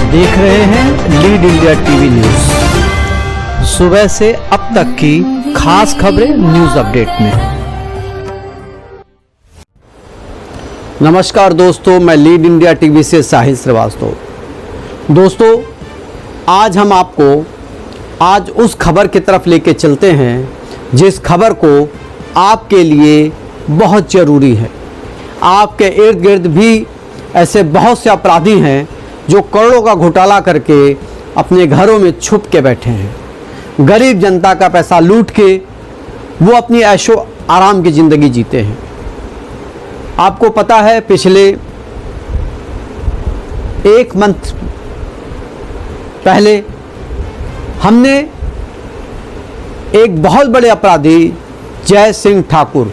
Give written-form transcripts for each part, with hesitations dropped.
देख रहे हैं लीड इंडिया टीवी न्यूज। सुबह से अब तक की खास खबरें न्यूज अपडेट में। नमस्कार दोस्तों, मैं लीड इंडिया टीवी से साहिल श्रीवास्तव। दोस्तों, आज हम आपको आज उस खबर की तरफ लेके चलते हैं जिस खबर को आपके लिए बहुत ज़रूरी है। आपके इर्द गिर्द भी ऐसे बहुत से अपराधी हैं जो करोड़ों का घोटाला करके अपने घरों में छुप के बैठे हैं। गरीब जनता का पैसा लूट के वो अपनी ऐशो आराम की ज़िंदगी जीते हैं। आपको पता है, पिछले एक मंथ पहले हमने एक बहुत बड़े अपराधी जय सिंह ठाकुर,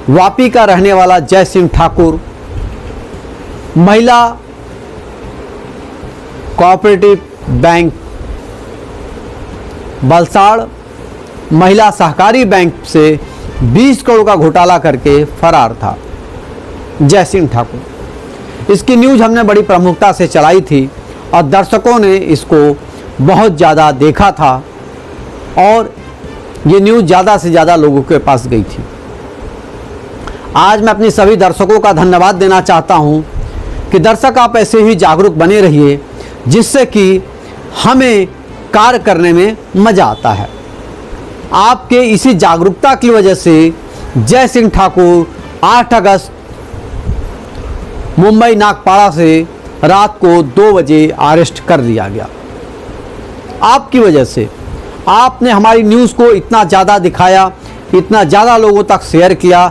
वापी का रहने वाला जय सिंह ठाकुर, महिला कोऑपरेटिव बैंक वलसाड़ महिला सहकारी बैंक से 20 करोड़ का घोटाला करके फरार था जय सिंह ठाकुर। इसकी न्यूज़ हमने बड़ी प्रमुखता से चलाई थी और दर्शकों ने इसको बहुत ज़्यादा देखा था और ये न्यूज़ ज़्यादा से ज़्यादा लोगों के पास गई थी। आज मैं अपनी सभी दर्शकों का धन्यवाद देना चाहता हूँ कि दर्शक आप ऐसे ही जागरूक बने रहिए, जिससे कि हमें कार्य करने में मज़ा आता है। आपके इसी जागरूकता की वजह से जय सिंह ठाकुर 8 अगस्त मुंबई नागपाड़ा से रात को 2 बजे अरेस्ट कर लिया गया। आपकी वजह से आपने हमारी न्यूज़ को इतना ज़्यादा दिखाया, इतना ज़्यादा लोगों तक शेयर किया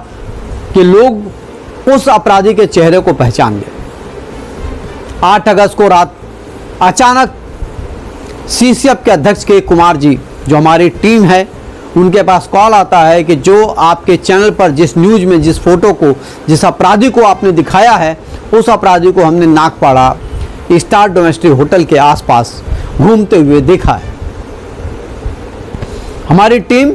कि लोग उस अपराधी के चेहरे को पहचान गए। 8 अगस्त को रात अचानक सीसीएफ के अध्यक्ष के कुमार जी, जो हमारी टीम है, उनके पास कॉल आता है कि जो आपके चैनल पर जिस न्यूज़ में जिस फोटो को, जिस अपराधी को आपने दिखाया है, उस अपराधी को हमने नागपाड़ा स्टार डोमेस्टिक होटल के आसपास घूमते हुए देखा है। हमारी टीम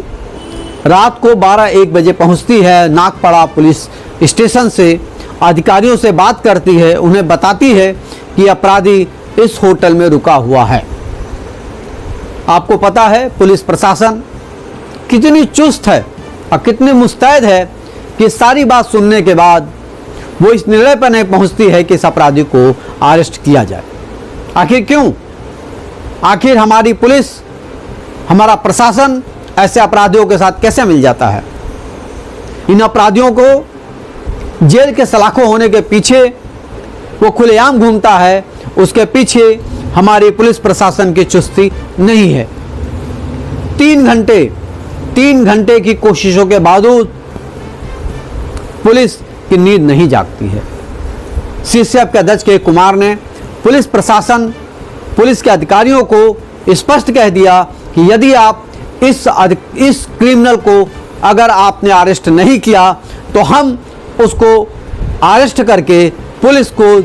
रात को 12-1 बजे पहुंचती है नागपाड़ा पुलिस स्टेशन से, अधिकारियों से बात करती है, उन्हें बताती है कि अपराधी इस होटल में रुका हुआ है। आपको पता है पुलिस प्रशासन कितनी चुस्त है और कितनी मुस्तैद है कि सारी बात सुनने के बाद वो इस निर्णय पर नहीं पहुंचती है कि इस अपराधी को अरेस्ट किया जाए। आखिर क्यों? आखिर हमारी पुलिस, हमारा प्रशासन ऐसे अपराधियों के साथ कैसे मिल जाता है? इन अपराधियों को जेल के सलाखों होने के पीछे वो खुलेआम घूमता है, उसके पीछे हमारी पुलिस प्रशासन की चुस्ती नहीं है। 3 घंटे की कोशिशों के बावजूद पुलिस की नींद नहीं जागती है। सीसीएफ के अध्यक्ष के कुमार ने पुलिस प्रशासन, पुलिस के अधिकारियों को स्पष्ट कह दिया कि यदि आप इस क्रिमिनल को अगर आपने अरेस्ट नहीं किया तो हम उसको अरेस्ट करके पुलिस को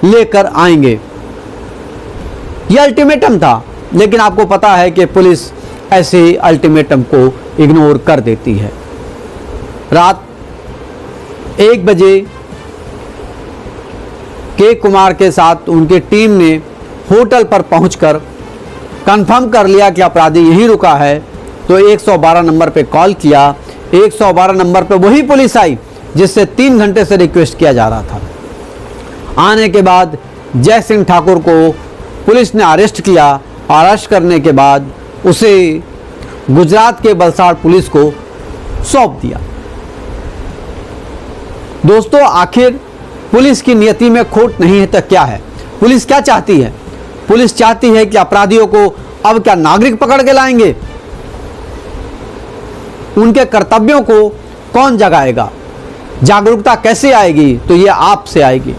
लेकर आएंगे। यह अल्टीमेटम था, लेकिन आपको पता है कि पुलिस ऐसे अल्टीमेटम को इग्नोर कर देती है। रात 1 बजे के कुमार के साथ उनकी टीम ने होटल पर पहुंचकर कंफर्म कर लिया कि अपराधी यहीं रुका है, तो 112 नंबर पे कॉल किया। 112 नंबर पे वही पुलिस आई जिससे 3 घंटे से रिक्वेस्ट किया जा रहा था। आने के बाद जय सिंह ठाकुर को पुलिस ने अरेस्ट किया। अरेस्ट करने के बाद उसे गुजरात के वलसाड़ पुलिस को सौंप दिया। दोस्तों, आखिर पुलिस की नियति में खोट नहीं है तो क्या है? पुलिस क्या चाहती है? पुलिस चाहती है कि अपराधियों को अब क्या नागरिक पकड़ के लाएंगे? उनके कर्तव्यों को कौन जगाएगा? जागरूकता कैसे आएगी? तो ये आपसे आएगी।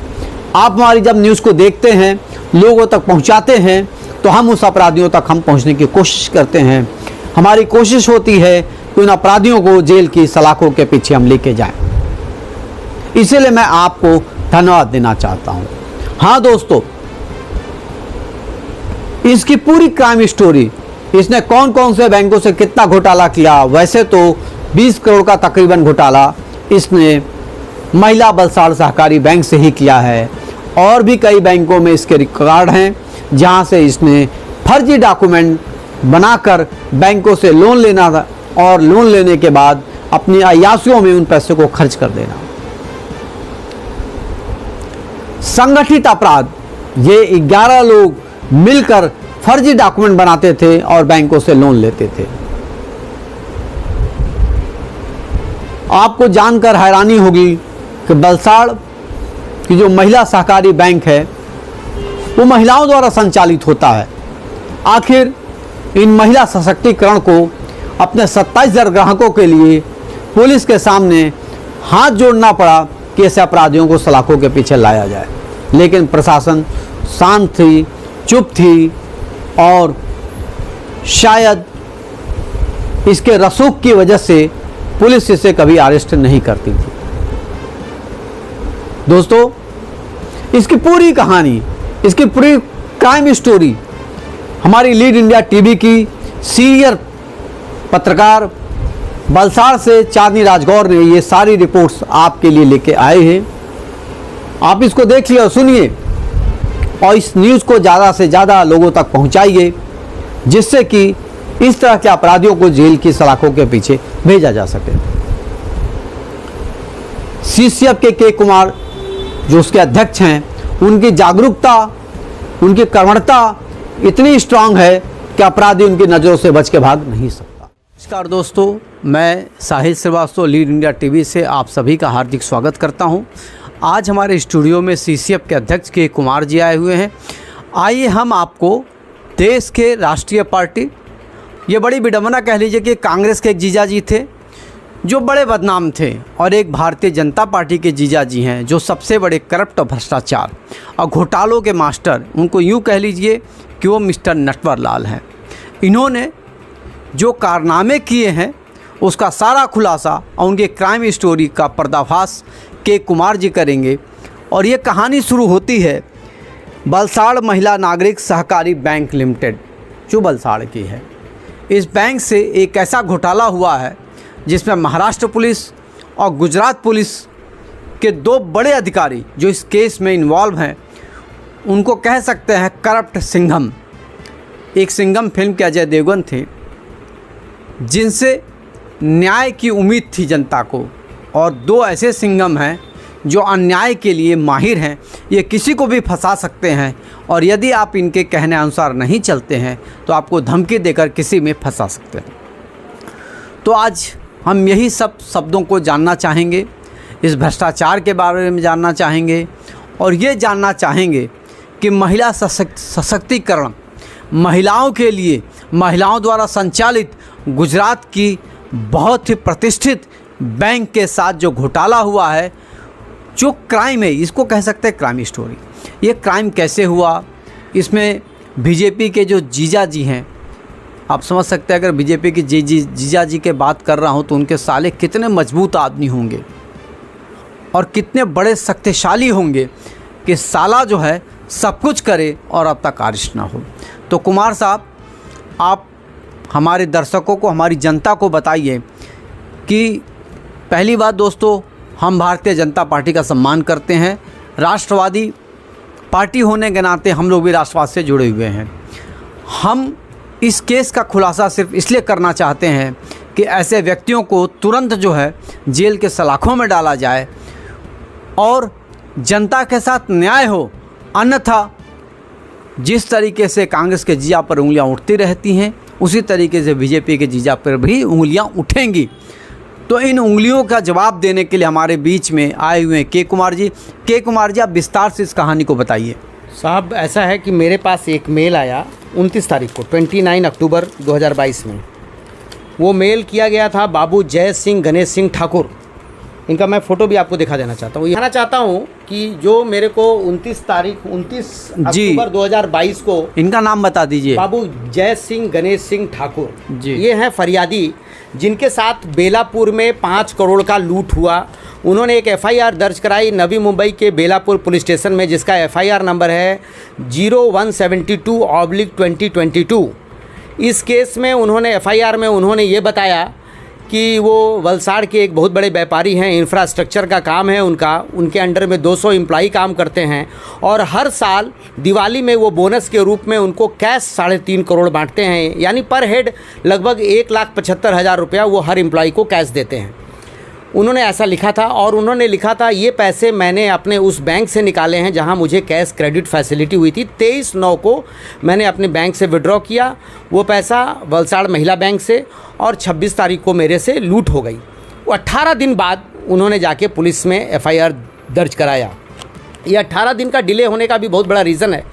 आप हमारी जब न्यूज़ को देखते हैं, लोगों तक पहुंचाते हैं, तो हम उस अपराधियों तक हम पहुंचने की कोशिश करते हैं। हमारी कोशिश होती है कि उन अपराधियों को जेल की सलाखों के पीछे हम लेके जाएं। इसीलिए मैं आपको धन्यवाद देना चाहता हूं। हाँ दोस्तों, इसकी पूरी क्राइम स्टोरी, इसने कौन कौन से बैंकों से कितना घोटाला किया, वैसे तो 20 करोड़ का तकरीबन घोटाला इसने महिला वलसाड़ सहकारी बैंक से ही किया है, और भी कई बैंकों में इसके रिकॉर्ड हैं, जहां से इसने फर्जी डॉक्यूमेंट बनाकर बैंकों से लोन लेना था और लोन लेने के बाद अपनी अय्यासियों में उन पैसे को खर्च कर देना। संगठित अपराध, ये 11 लोग मिलकर फर्जी डॉक्यूमेंट बनाते थे और बैंकों से लोन लेते थे। आपको जानकर हैरानी होगी कि वलसाड़ की जो महिला सहकारी बैंक है वो महिलाओं द्वारा संचालित होता है। आखिर इन महिला सशक्तिकरण को अपने 27,000 ग्राहकों के लिए पुलिस के सामने हाथ जोड़ना पड़ा कि ऐसे अपराधियों को सलाखों के पीछे लाया जाए, लेकिन प्रशासन शांत थी, चुप थी और शायद इसके रसूख की वजह से पुलिस इसे कभी अरेस्ट नहीं करती थी। दोस्तों, इसकी पूरी कहानी, इसकी पूरी क्राइम स्टोरी हमारी लीड इंडिया टीवी की सीनियर पत्रकार वलसाड़ से चांदनी राजगौर ने ये सारी रिपोर्ट्स आपके लिए लेके आए हैं। आप इसको देखिए और सुनिए और इस न्यूज़ को ज़्यादा से ज़्यादा लोगों तक पहुंचाइए, जिससे कि इस तरह के अपराधियों को जेल की सलाखों के पीछे भेजा जा सके। सीसीएफ के कुमार जो उसके अध्यक्ष हैं, उनकी जागरूकता, उनकी कर्मठता इतनी स्ट्रांग है कि अपराधी उनकी नज़रों से बच के भाग नहीं सकता। नमस्कार दोस्तों, मैं साहिल श्रीवास्तव लीड इंडिया टीवी से आप सभी का हार्दिक स्वागत करता हूं। आज हमारे स्टूडियो में सीसीएफ के अध्यक्ष के कुमार जी आए हुए हैं। आइए हम आपको देश के राष्ट्रीय पार्टी, ये बड़ी विडंबना कह लीजिए कि कांग्रेस के एक जीजा जी थे जो बड़े बदनाम थे, और एक भारतीय जनता पार्टी के जीजा जी हैं जो सबसे बड़े करप्ट और भ्रष्टाचार और घोटालों के मास्टर, उनको यूँ कह लीजिए कि वो मिस्टर नटवरलाल हैं। इन्होंने जो कारनामे किए हैं उसका सारा खुलासा और उनके क्राइम स्टोरी का पर्दाफाश के कुमार जी करेंगे। और ये कहानी शुरू होती है वलसाड़ महिला नागरिक सहकारी बैंक लिमिटेड जो वलसाड़ की है। इस बैंक से एक ऐसा घोटाला हुआ है जिसमें महाराष्ट्र पुलिस और गुजरात पुलिस के 2 बड़े अधिकारी जो इस केस में इन्वॉल्व हैं, उनको कह सकते हैं करप्ट सिंघम। एक सिंघम फिल्म के अजय देवगन थे, जिनसे न्याय की उम्मीद थी जनता को, और 2 ऐसे सिंघम हैं जो अन्याय के लिए माहिर हैं। ये किसी को भी फंसा सकते हैं और यदि आप इनके कहने अनुसार नहीं चलते हैं तो आपको धमकी देकर किसी में फंसा सकते हैं। तो आज हम यही सब शब्दों को जानना चाहेंगे, इस भ्रष्टाचार के बारे में जानना चाहेंगे और ये जानना चाहेंगे कि महिला सशक्तिकरण, महिलाओं के लिए महिलाओं द्वारा संचालित गुजरात की बहुत ही प्रतिष्ठित बैंक के साथ जो घोटाला हुआ है, जो क्राइम है, इसको कह सकते हैं क्राइम स्टोरी। ये क्राइम कैसे हुआ, इसमें बीजेपी के जो जीजा जी हैं, आप समझ सकते हैं अगर बीजेपी के जीजा जी के बात कर रहा हूँ तो उनके साले कितने मजबूत आदमी होंगे और कितने बड़े शक्तिशाली होंगे कि साला जो है सब कुछ करे और अब तक अरेस्ट ना हो। तो कुमार साहब, आप हमारे दर्शकों को, हमारी जनता को बताइए कि पहली बात दोस्तों, हम भारतीय जनता पार्टी का सम्मान करते हैं, राष्ट्रवादी पार्टी होने के नाते हम लोग भी राष्ट्रवाद से जुड़े हुए हैं। हम इस केस का खुलासा सिर्फ इसलिए करना चाहते हैं कि ऐसे व्यक्तियों को तुरंत जो है जेल के सलाखों में डाला जाए और जनता के साथ न्याय हो। अन्यथा जिस तरीके से कांग्रेस के जीजा पर उंगलियां उठती रहती हैं, उसी तरीके से बीजेपी के जीजा पर भी उंगलियां उठेंगी। तो इन उंगलियों का जवाब देने के लिए हमारे बीच में आए हुए हैं के कुमार जी। के कुमार जी, आप विस्तार से इस कहानी को बताइए। साहब, ऐसा है कि मेरे पास एक मेल आया 29 तारीख को, 29 अक्टूबर 2022 में। वो मेल किया गया था बाबू जय सिंह गणेश सिंह ठाकुर। इनका मैं फ़ोटो भी आपको दिखा देना चाहता हूँ। ये कहना चाहता हूँ कि जो मेरे को 29 अक्टूबर 2022 को, इनका नाम बता दीजिए। बाबू जय सिंह गणेश सिंह ठाकुर जी। ये हैं फरियादी जिनके साथ बेलापुर में 5 करोड़ का लूट हुआ। उन्होंने एक एफआईआर दर्ज कराई नवी मुंबई के बेलापुर पुलिस स्टेशन में, जिसका एफआईआर नंबर है 0172/2022। इस केस में उन्होंने एफआईआर में उन्होंने ये बताया कि वो वलसाड़ के एक बहुत बड़े व्यापारी हैं, इंफ्रास्ट्रक्चर का काम है उनका, उनके अंडर में 200 एम्प्लॉई काम करते हैं और हर साल दिवाली में वो बोनस के रूप में उनको कैश 3.5 करोड़ बांटते हैं, यानी पर हेड लगभग 1,75,000 रुपया वो हर एम्प्लॉई को कैश देते हैं। उन्होंने ऐसा लिखा था और उन्होंने लिखा था ये पैसे मैंने अपने उस बैंक से निकाले हैं जहां मुझे कैश क्रेडिट फैसिलिटी हुई थी। 23/9 को मैंने अपने बैंक से विड्रॉ किया वो पैसा वलसाड़ महिला बैंक से और 26 तारीख को मेरे से लूट हो गई। वो 18 दिन बाद उन्होंने जाके पुलिस में FIR दर्ज कराया। ये 18 दिन का डिले होने का भी बहुत बड़ा रीज़न है,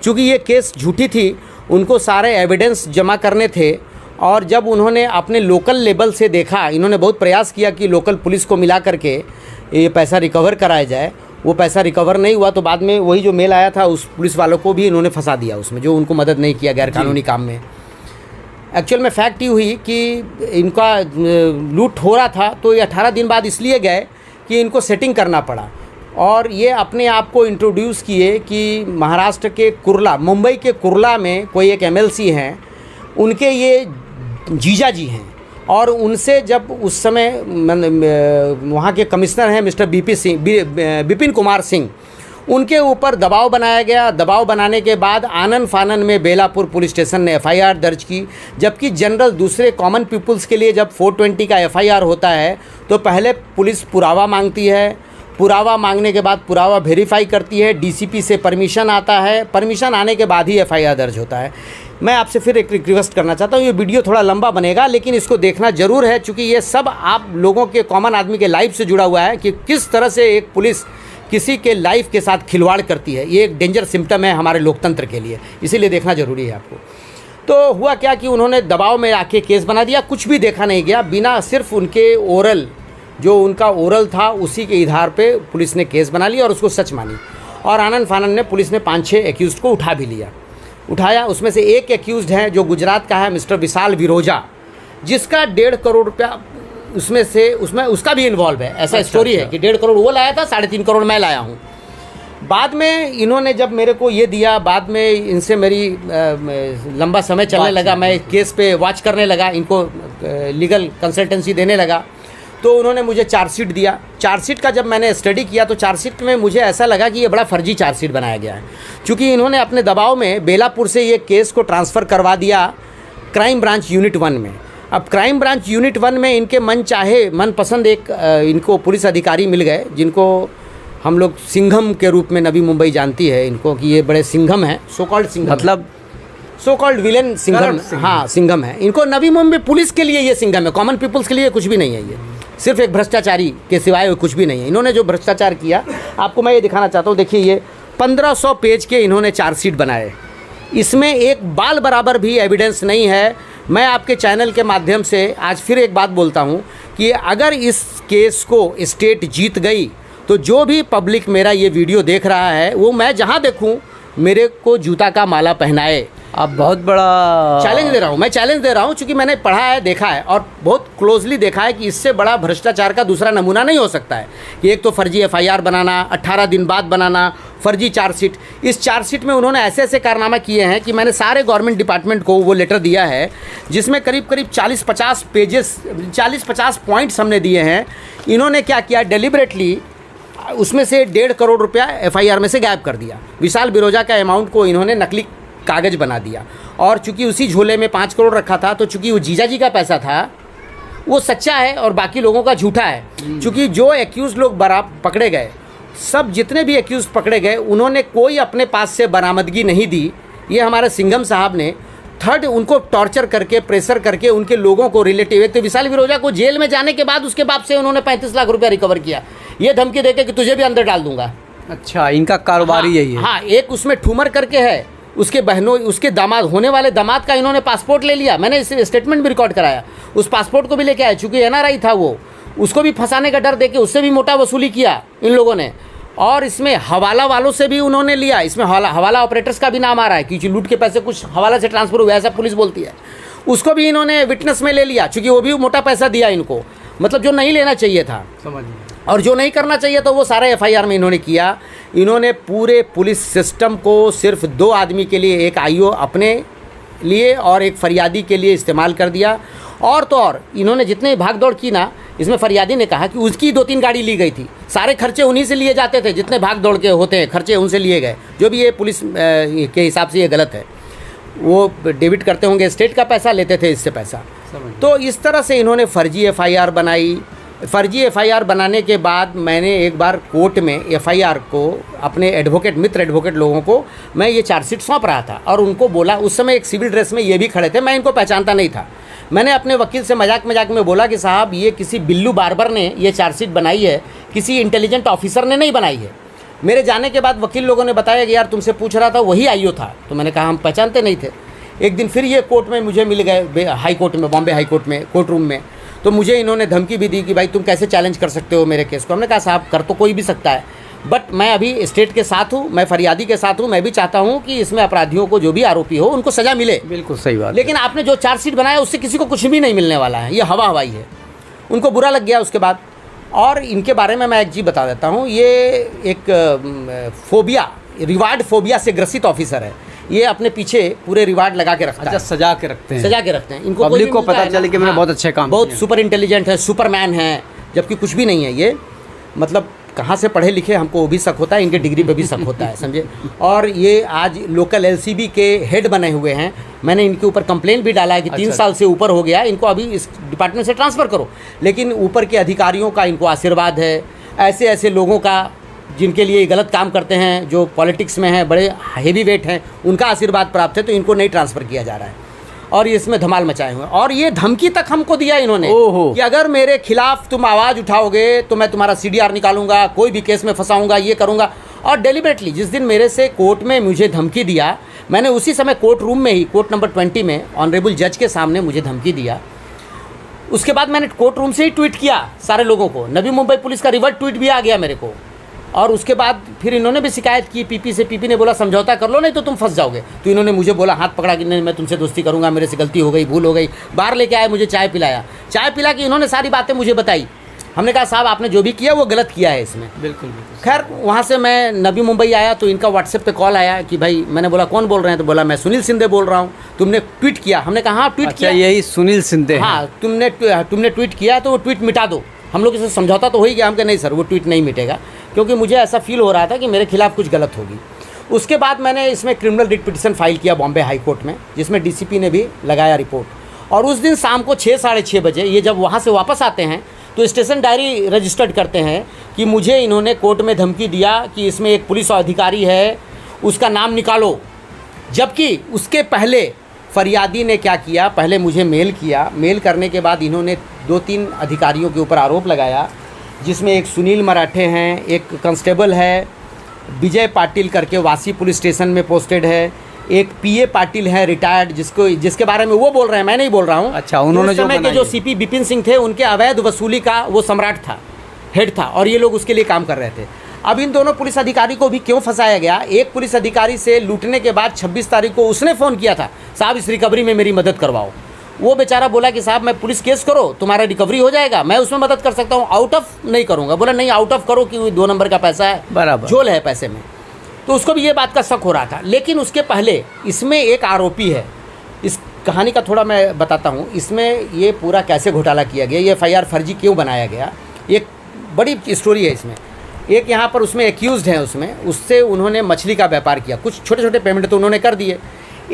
चूँकि ये केस झूठी थी, उनको सारे एविडेंस जमा करने थे और जब उन्होंने अपने लोकल लेवल से देखा, इन्होंने बहुत प्रयास किया कि लोकल पुलिस को मिला करके ये पैसा रिकवर कराया जाए, वो पैसा रिकवर नहीं हुआ। तो बाद में वही जो मेल आया था उस पुलिस वालों को भी इन्होंने फंसा दिया उसमें, जो उनको मदद नहीं किया गैर कानूनी काम में। एक्चुअल में फैक्ट ये हुई कि इनका लूट हो रहा था, तो ये 18 दिन बाद इसलिए गए कि इनको सेटिंग करना पड़ा और ये अपने आप को इंट्रोड्यूस किए कि महाराष्ट्र के कुर्ला, मुंबई के कुर्ला में कोई एक MLC हैं, उनके ये जीजा जी हैं और उनसे जब उस समय वहाँ के कमिश्नर हैं मिस्टर बिपिन कुमार सिंह, उनके ऊपर दबाव बनाया गया। दबाव बनाने के बाद आनन फानन में बेलापुर पुलिस स्टेशन ने FIR दर्ज की, जबकि जनरल दूसरे कॉमन पीपल्स के लिए जब 420 का FIR होता है तो पहले पुलिस पुरावा मांगती है, पुरावा मांगने के बाद पुरावा वेरीफाई करती है, DCP से परमिशन आता है, परमिशन आने के बाद ही FIR दर्ज होता है। मैं आपसे फिर एक रिक्वेस्ट करना चाहता हूँ, ये वीडियो थोड़ा लंबा बनेगा लेकिन इसको देखना ज़रूर है, क्योंकि ये सब आप लोगों के कॉमन आदमी के लाइफ से जुड़ा हुआ है कि किस तरह से एक पुलिस किसी के लाइफ के साथ खिलवाड़ करती है। ये एक डेंजर सिम्टम है हमारे लोकतंत्र के लिए, इसीलिए देखना ज़रूरी है आपको। तो हुआ क्या कि उन्होंने दबाव में आके केस बना दिया, कुछ भी देखा नहीं गया, बिना सिर्फ उनके ओरल, जो उनका ओरल था उसी के आधार पे पुलिस ने केस बना लिया और उसको सच मानी। और आनंद फानन में पुलिस ने 5-6 एक्यूज़ को उठा भी लिया, उठाया। उसमें से एक एक्यूज़ड है जो गुजरात का है, मिस्टर विशाल विरोजा, जिसका 1.5 करोड़ रुपया उसमें उसका भी इन्वॉल्व है। ऐसा स्टोरी है कि 1.5 करोड़ वो लाया था, 3.5 करोड़ मैं लाया हूँ। बाद में इन्होंने जब मेरे को ये दिया, बाद में इनसे मेरी लंबा समय चलने लगा, मैं केस पे वॉच करने लगा, इनको लीगल कंसल्टेंसी देने लगा, तो उन्होंने मुझे चार्जशीट दिया। चार्जशीट का जब मैंने स्टडी किया तो चार्जशीट में मुझे ऐसा लगा कि ये बड़ा फर्जी चार्जशीट बनाया गया है, क्योंकि इन्होंने अपने दबाव में बेलापुर से ये केस को ट्रांसफ़र करवा दिया क्राइम ब्रांच यूनिट 1 में। अब क्राइम ब्रांच यूनिट 1 में इनके मनपसंद एक इनको पुलिस अधिकारी मिल गए, जिनको हम लोग सिंघम के रूप में नवी मुंबई जानती है इनको, कि ये बड़े सिंघम हैं, सो कॉल्ड सिंघम, मतलब सो कॉल्ड विलेन सिंघम। हाँ, सिंघम है। इनको नवी मुंबई पुलिस के लिए ये सिंघम है, कॉमन पीपल्स के लिए कुछ भी नहीं है, ये सिर्फ एक भ्रष्टाचारी के सिवाय कुछ भी नहीं है। इन्होंने जो भ्रष्टाचार किया, आपको मैं ये दिखाना चाहता हूँ। देखिए, ये 1500 पेज के इन्होंने चार्जशीट बनाए, इसमें एक बाल बराबर भी एविडेंस नहीं है। मैं आपके चैनल के माध्यम से आज फिर एक बात बोलता हूँ कि अगर इस केस को स्टेट जीत गई तो जो भी पब्लिक मेरा ये वीडियो देख रहा है, वो मैं जहाँ देखूँ मेरे को जूता का माला पहनाए। आप बहुत बड़ा चैलेंज दे रहा हूँ, मैं चैलेंज दे रहा हूँ, क्योंकि मैंने पढ़ा है, देखा है और बहुत क्लोजली देखा है कि इससे बड़ा भ्रष्टाचार का दूसरा नमूना नहीं हो सकता है कि एक तो फर्जी FIR बनाना, 18 दिन बाद बनाना, फर्जी चार्जशीट। इस चार्जशीट में उन्होंने ऐसे ऐसे कारनामा किए हैं कि मैंने सारे गवर्नमेंट डिपार्टमेंट को वो लेटर दिया है, जिसमें करीब करीब 40-50 पेजेस, 40-50 पॉइंट्स हमने दिए हैं। इन्होंने क्या किया, डेलिबरेटली उसमें से 1.5 करोड़ रुपया FIR में से गायब कर दिया। विशाल विरोजा का अमाउंट को इन्होंने नकली कागज बना दिया, और चूंकि उसी झोले में 5 करोड़ रखा था, तो चूंकि वो जीजा जी का पैसा था वो सच्चा है और बाकी लोगों का झूठा है। चूंकि जो एक्यूज़ लोग पकड़े गए, सब जितने भी एक्यूज़ पकड़े गए, उन्होंने कोई अपने पास से बरामदगी नहीं दी। ये हमारे सिंघम साहब ने उनको टॉर्चर करके, प्रेशर करके उनके लोगों को रिलेटिव, एक तो विशाल विरोजा को जेल में जाने के बाद उसके बाप से उन्होंने 35 लाख रुपया रिकवर किया, ये धमकी देके कि तुझे भी अंदर डाल दूंगा। अच्छा, इनका कारोबार यही है। हाँ, एक उसमें ठूमर करके है, उसके बहनों, उसके दामाद, होने वाले दामाद का इन्होंने पासपोर्ट ले लिया। मैंने इस स्टेटमेंट भी रिकॉर्ड कराया, उस पासपोर्ट को भी लेके आया, चूंकि NRI था वो, उसको भी फंसाने का डर देके उससे भी मोटा वसूली किया इन लोगों ने। और इसमें हवाला वालों से भी उन्होंने लिया, इसमें हवाला ऑपरेटर्स का भी नाम आ रहा है कि लूट के पैसे कुछ हवाला से ट्रांसफर हुए, ऐसा पुलिस बोलती है। उसको भी इन्होंने विटनेस में ले लिया, चूँकि वो भी मोटा पैसा दिया इनको, मतलब जो नहीं लेना चाहिए था, समझ, और जो नहीं करना चाहिए तो वो सारे FIR में इन्होंने किया। इन्होंने पूरे पुलिस सिस्टम को सिर्फ 2 आदमी के लिए, एक IO अपने लिए और एक फरियादी के लिए इस्तेमाल कर दिया। और तो और इन्होंने जितने भाग दौड़ की ना, इसमें फरियादी ने कहा कि उसकी 2-3 गाड़ी ली गई थी, सारे खर्चे उन्हीं से लिए जाते थे, जितने भाग दौड़ के होते हैं खर्चे उनसे लिए गए, जो भी ये पुलिस के हिसाब से ये गलत है। वो डेबिट करते होंगे, स्टेट का पैसा लेते थे इससे पैसा। तो इस तरह से इन्होंने फर्जी एफआईआर बनाई। फर्जी एफआईआर बनाने के बाद मैंने एक बार कोर्ट में एफआईआर को अपने एडवोकेट, मित्र एडवोकेट लोगों को मैं ये चार्जशीट सौंप रहा था और उनको बोला, उस समय एक सिविल ड्रेस में ये भी खड़े थे, मैं इनको पहचानता नहीं था। मैंने अपने वकील से मजाक में बोला कि साहब ये किसी बिल्लू बार्बर ने ये चार्जशीट बनाई है, किसी इंटेलिजेंट ऑफिसर ने नहीं बनाई है। मेरे जाने के बाद वकील लोगों ने बताया कि यार तुमसे पूछ रहा था वही आईओ था। तो मैंने कहा हम पहचानते नहीं थे। एक दिन फिर ये कोर्ट में मुझे मिल गए, हाई कोर्ट में, बॉम्बे हाई कोर्ट में, कोर्ट रूम में। तो मुझे इन्होंने धमकी भी दी कि भाई तुम कैसे चैलेंज कर सकते हो मेरे केस को। हमने कहा साहब कर तो कोई भी सकता है, बट मैं अभी स्टेट के साथ हूँ, मैं फरियादी के साथ हूँ, मैं भी चाहता हूँ कि इसमें अपराधियों को जो भी आरोपी हो उनको सज़ा मिले। बिल्कुल सही बात। लेकिन आपने जो चार्जशीट बनाया उससे किसी को कुछ भी नहीं मिलने वाला है, ये हवा हवाई है। उनको बुरा लग गया उसके बाद। और इनके बारे में मैं एक चीज़ बता देता हूँ, ये एक फोबिया, रिवार्ड फोबिया से ग्रसित ऑफिसर है। ये अपने पीछे पूरे रिवार्ड लगा के रखता है, सजा के रखते हैं, सजा के रखते हैं। इनको पब्लिक को पता चले कि मैंने बहुत अच्छे काम, बहुत सुपर इंटेलिजेंट है, सुपरमैन है, जबकि कुछ भी नहीं है ये। मतलब कहाँ से पढ़े लिखे हमको वो भी शक होता है, इनके डिग्री पे भी शक होता है, समझे। और ये आज लोकल एलसीबी के हेड बने हुए हैं। मैंने इनके ऊपर कंप्लेंट भी डाला है कि 3 साल से ऊपर हो गया, इनको अभी इस डिपार्टमेंट से ट्रांसफ़र करो। लेकिन ऊपर के अधिकारियों का इनको आशीर्वाद है, ऐसे ऐसे लोगों का जिनके लिए गलत काम करते हैं, जो पॉलिटिक्स में हैं, बड़े हेवी वेट हैं, उनका आशीर्वाद प्राप्त है, तो इनको नहीं ट्रांसफ़र किया जा रहा है। और इसमें धमाल मचाए हुए हैं। और ये धमकी तक हमको दिया इन्होंने कि अगर मेरे खिलाफ तुम आवाज़ उठाओगे तो मैं तुम्हारा सीडीआर निकालूंगा, कोई भी केस में फंसाऊंगा, ये करूंगा। और डेलिबरेटली जिस दिन मेरे से कोर्ट में मुझे धमकी दिया, मैंने उसी समय कोर्ट रूम में ही, कोर्ट नंबर 20 में ऑनरेबल जज के सामने मुझे धमकी दिया। उसके बाद मैंने कोर्ट रूम से ही ट्वीट किया सारे लोगों को, नवी मुंबई पुलिस का रिवर्ट ट्वीट भी आ गया मेरे को। और उसके बाद फिर इन्होंने भी शिकायत की पीपी से। पीपी ने बोला समझौता कर लो नहीं तो तुम फंस जाओगे। तो इन्होंने मुझे बोला, हाथ पकड़ा कि नहीं मैं तुमसे दोस्ती करूंगा, मेरे से गलती हो गई, भूल हो गई। बाहर लेके आए, मुझे चाय पिलाया। चाय पिला के इन्होंने सारी बातें मुझे बताई। हमने कहा साहब आपने जो भी किया वो गलत किया है इसमें। बिल्कुल। खैर वहाँ से मैं नवी मुंबई आया तो इनका व्हाट्सएप पे कॉल आया कि भाई, मैंने बोला कौन बोल रहे हैं, तो बोला मैं सुनील सिंधे बोल रहा हूँ, तुमने ट्वीट किया। हमने कहा हाँ ट्वीट किया। यही सुनील सिंधे? हाँ, तुमने ट्वीट किया तो वो ट्वीट मिटा दो। हम लोग इसे समझौता तो हो ही गया। हम कहे नहीं सर वो ट्वीट नहीं मिटेगा, क्योंकि मुझे ऐसा फील हो रहा था कि मेरे खिलाफ कुछ गलत होगी। उसके बाद मैंने इसमें क्रिमिनल रिट पिटिशन फाइल किया बॉम्बे हाई कोर्ट में, जिसमें डीसीपी ने भी लगाया रिपोर्ट। और उस दिन शाम को 6 साढ़े 6 बजे ये जब वहाँ से वापस आते हैं तो स्टेशन डायरी रजिस्टर्ड करते हैं कि मुझे इन्होंने कोर्ट में धमकी दिया कि इसमें एक पुलिस अधिकारी है, उसका नाम निकालो। जबकि उसके पहले फरियादी ने क्या किया, पहले मुझे मेल किया। मेल करने के बाद इन्होंने 2-3 अधिकारियों के ऊपर आरोप लगाया, जिसमें एक सुनील मराठे हैं, एक कांस्टेबल है विजय पाटिल करके वासी पुलिस स्टेशन में पोस्टेड है, एक पीए पाटिल है रिटायर्ड, जिसके बारे में वो बोल रहे हैं, मैं नहीं बोल रहा हूँ। अच्छा, उन्होंने उस समय के जो सीपी बिपिन सिंह थे उनके अवैध वसूली का वो सम्राट था, हेड था, और ये लोग उसके लिए काम कर रहे थे। अब इन दोनों पुलिस अधिकारी को भी क्यों फंसाया गया? एक पुलिस अधिकारी से लूटने के बाद 26 तारीख को उसने फ़ोन किया था, साहब इस रिकवरी में मेरी मदद करवाओ। वो बेचारा बोला कि साहब मैं पुलिस केस करो, तुम्हारा रिकवरी हो जाएगा, मैं उसमें मदद कर सकता हूँ, आउट ऑफ नहीं करूँगा। बोला नहीं आउट ऑफ करो कि 2 नंबर का पैसा है, बराबर झोल है पैसे में। तो उसको भी ये बात का शक हो रहा था। लेकिन उसके पहले इसमें एक आरोपी है। इस कहानी का थोड़ा मैं बताता हूँ, इसमें ये पूरा कैसे घोटाला किया गया, ये एफआईआर फर्जी क्यों बनाया गया, एक बड़ी स्टोरी है इसमें। एक यहाँ पर उसमें एक्यूज्ड है, उससे उन्होंने मछली का व्यापार किया, कुछ छोटे छोटे पेमेंट तो उन्होंने कर दिए।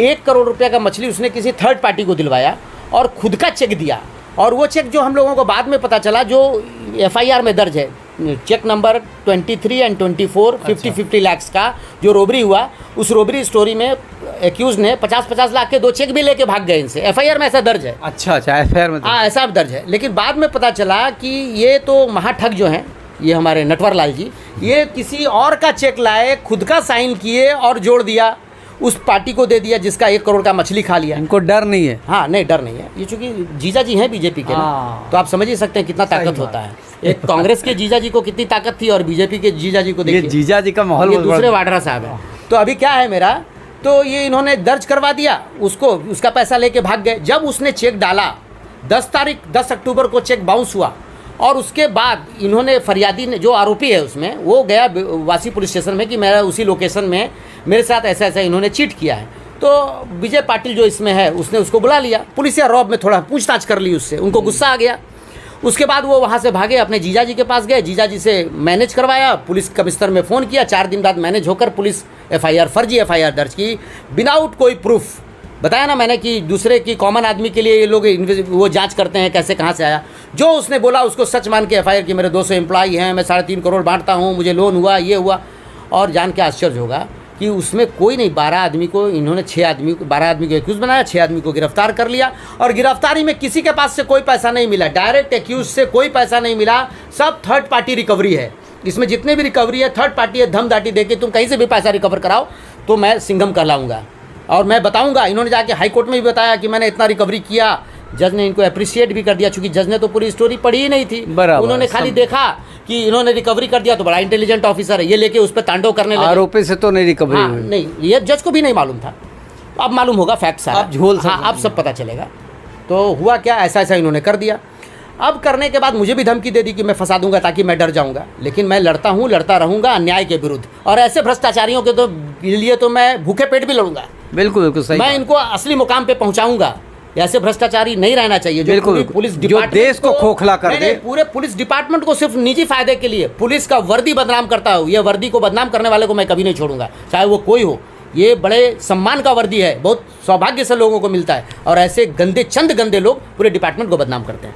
1 करोड़ रुपये का मछली उसने किसी थर्ड पार्टी को दिलवाया और खुद का चेक दिया। और वो चेक जो हम लोगों को बाद में पता चला, जो एफआईआर में दर्ज है, चेक नंबर 23 एंड 24 50 लाख का जो रोबरी हुआ, उस रोबरी स्टोरी में एक्यूज ने 50 लाख के 2 चेक भी लेके भाग गए इनसे। एफआईआर में ऐसा दर्ज है। अच्छा, एफआईआर में? हाँ, ऐसा दर्ज है। लेकिन बाद में पता चला कि ये तो महाठग जो हैं, ये हमारे नटवर लाल जी, ये किसी और का चेक लाए, खुद का साइन किए और जोड़ दिया, उस पार्टी को दे दिया जिसका 1 करोड़ का मछली खा लिया। इनको डर नहीं है? हाँ, नहीं डर नहीं है। ये चूंकि जीजा जी हैं बीजेपी के ना, तो आप समझ ही सकते हैं कितना ताकत होता है। एक कांग्रेस के जीजा जी को कितनी ताकत थी और बीजेपी के जीजा जी को देखिए। जीजा जी का माहौल, ये दूसरे वाड्रा साहब है। तो अभी क्या है मेरा, तो ये इन्होंने दर्ज करवा दिया उसको, उसका पैसा लेके भाग गए। जब उसने चेक डाला 10 अक्टूबर को चेक बाउंस हुआ, और उसके बाद इन्होंने, फरियादी ने, जो आरोपी है उसमें, वो गया वासी पुलिस स्टेशन में कि मेरा उसी लोकेशन में मेरे साथ ऐसा ऐसा इन्होंने चीट किया है। तो विजय पाटिल जो इसमें है उसने उसको बुला लिया, पुलिस या रॉब में थोड़ा पूछताछ कर ली उससे, उनको गुस्सा आ गया। उसके बाद वो वहाँ से भागे, अपने जीजा जी के पास गए, जीजा जी से मैनेज करवाया, पुलिस कमिश्नर में फ़ोन किया, 4 दिन बाद मैनेज होकर पुलिस एफआईआर, फर्जी एफआईआर दर्ज की, विदाउट कोई प्रूफ। बताया ना मैंने कि दूसरे की, कॉमन आदमी के लिए ये लोग वो जांच करते हैं कैसे कहाँ से आया। जो उसने बोला उसको सच मान के एफआईआर की, मेरे 200 एम्प्लॉई हैं, मैं 3.5 करोड़ बांटता हूँ, मुझे लोन हुआ, ये हुआ। और जान के आश्चर्य होगा कि उसमें कोई नहीं, 12 आदमी को इन्होंने 12 आदमी को एक्यूज बनाया, 6 आदमी को गिरफ्तार कर लिया। और गिरफ्तारी में किसी के पास से कोई पैसा नहीं मिला, डायरेक्ट एक्यूज से कोई पैसा नहीं मिला, सब थर्ड पार्टी रिकवरी है। इसमें जितने भी रिकवरी है थर्ड पार्टी है, धम दाटी दे के तुम कहीं से भी पैसा रिकवर कराओ तो मैं सिंघम कहलाऊंगा और मैं बताऊंगा। इन्होंने जाके हाई कोर्ट में भी बताया कि मैंने इतना रिकवरी किया, जज ने इनको अप्रिशिएट भी कर दिया, चूंकि जज ने तो पूरी स्टोरी पढ़ी ही नहीं थी, उन्होंने खाली देखा कि इन्होंने रिकवरी कर दिया तो बड़ा इंटेलिजेंट ऑफिसर है, ये लेके उस पर तांडव करने लगे। आरोपी से तो नहीं रिकवरी हुई। नहीं, ये जज को भी नहीं मालूम था, अब मालूम होगा फैक्ट सारा, अब झोल अब सब पता चलेगा। तो हुआ क्या, ऐसा ऐसा इन्होंने कर दिया। अब करने के बाद मुझे भी धमकी दे दी कि मैं फंसा दूंगा ताकि मैं डर जाऊंगा, लेकिन मैं लड़ता हूँ, लड़ता रहूंगा अन्याय के विरुद्ध, और ऐसे भ्रष्टाचारियों के लिए तो मैं भूखे पेट भी लड़ूंगा। बिल्कुल बिल्कुल सही, मैं इनको असली मुकाम पे पहुंचाऊंगा। ऐसे भ्रष्टाचारी नहीं रहना चाहिए जो पुलिस जो देश को खोखला कर दे। पूरे पुलिस डिपार्टमेंट को सिर्फ निजी फायदे के लिए पुलिस का वर्दी बदनाम करता हूँ, ये वर्दी को बदनाम करने वाले को मैं कभी नहीं छोड़ूंगा, चाहे वो कोई हो। ये बड़े सम्मान का वर्दी है, बहुत सौभाग्य से लोगों को मिलता है, और ऐसे चंद गंदे लोग पूरे डिपार्टमेंट को बदनाम करते हैं।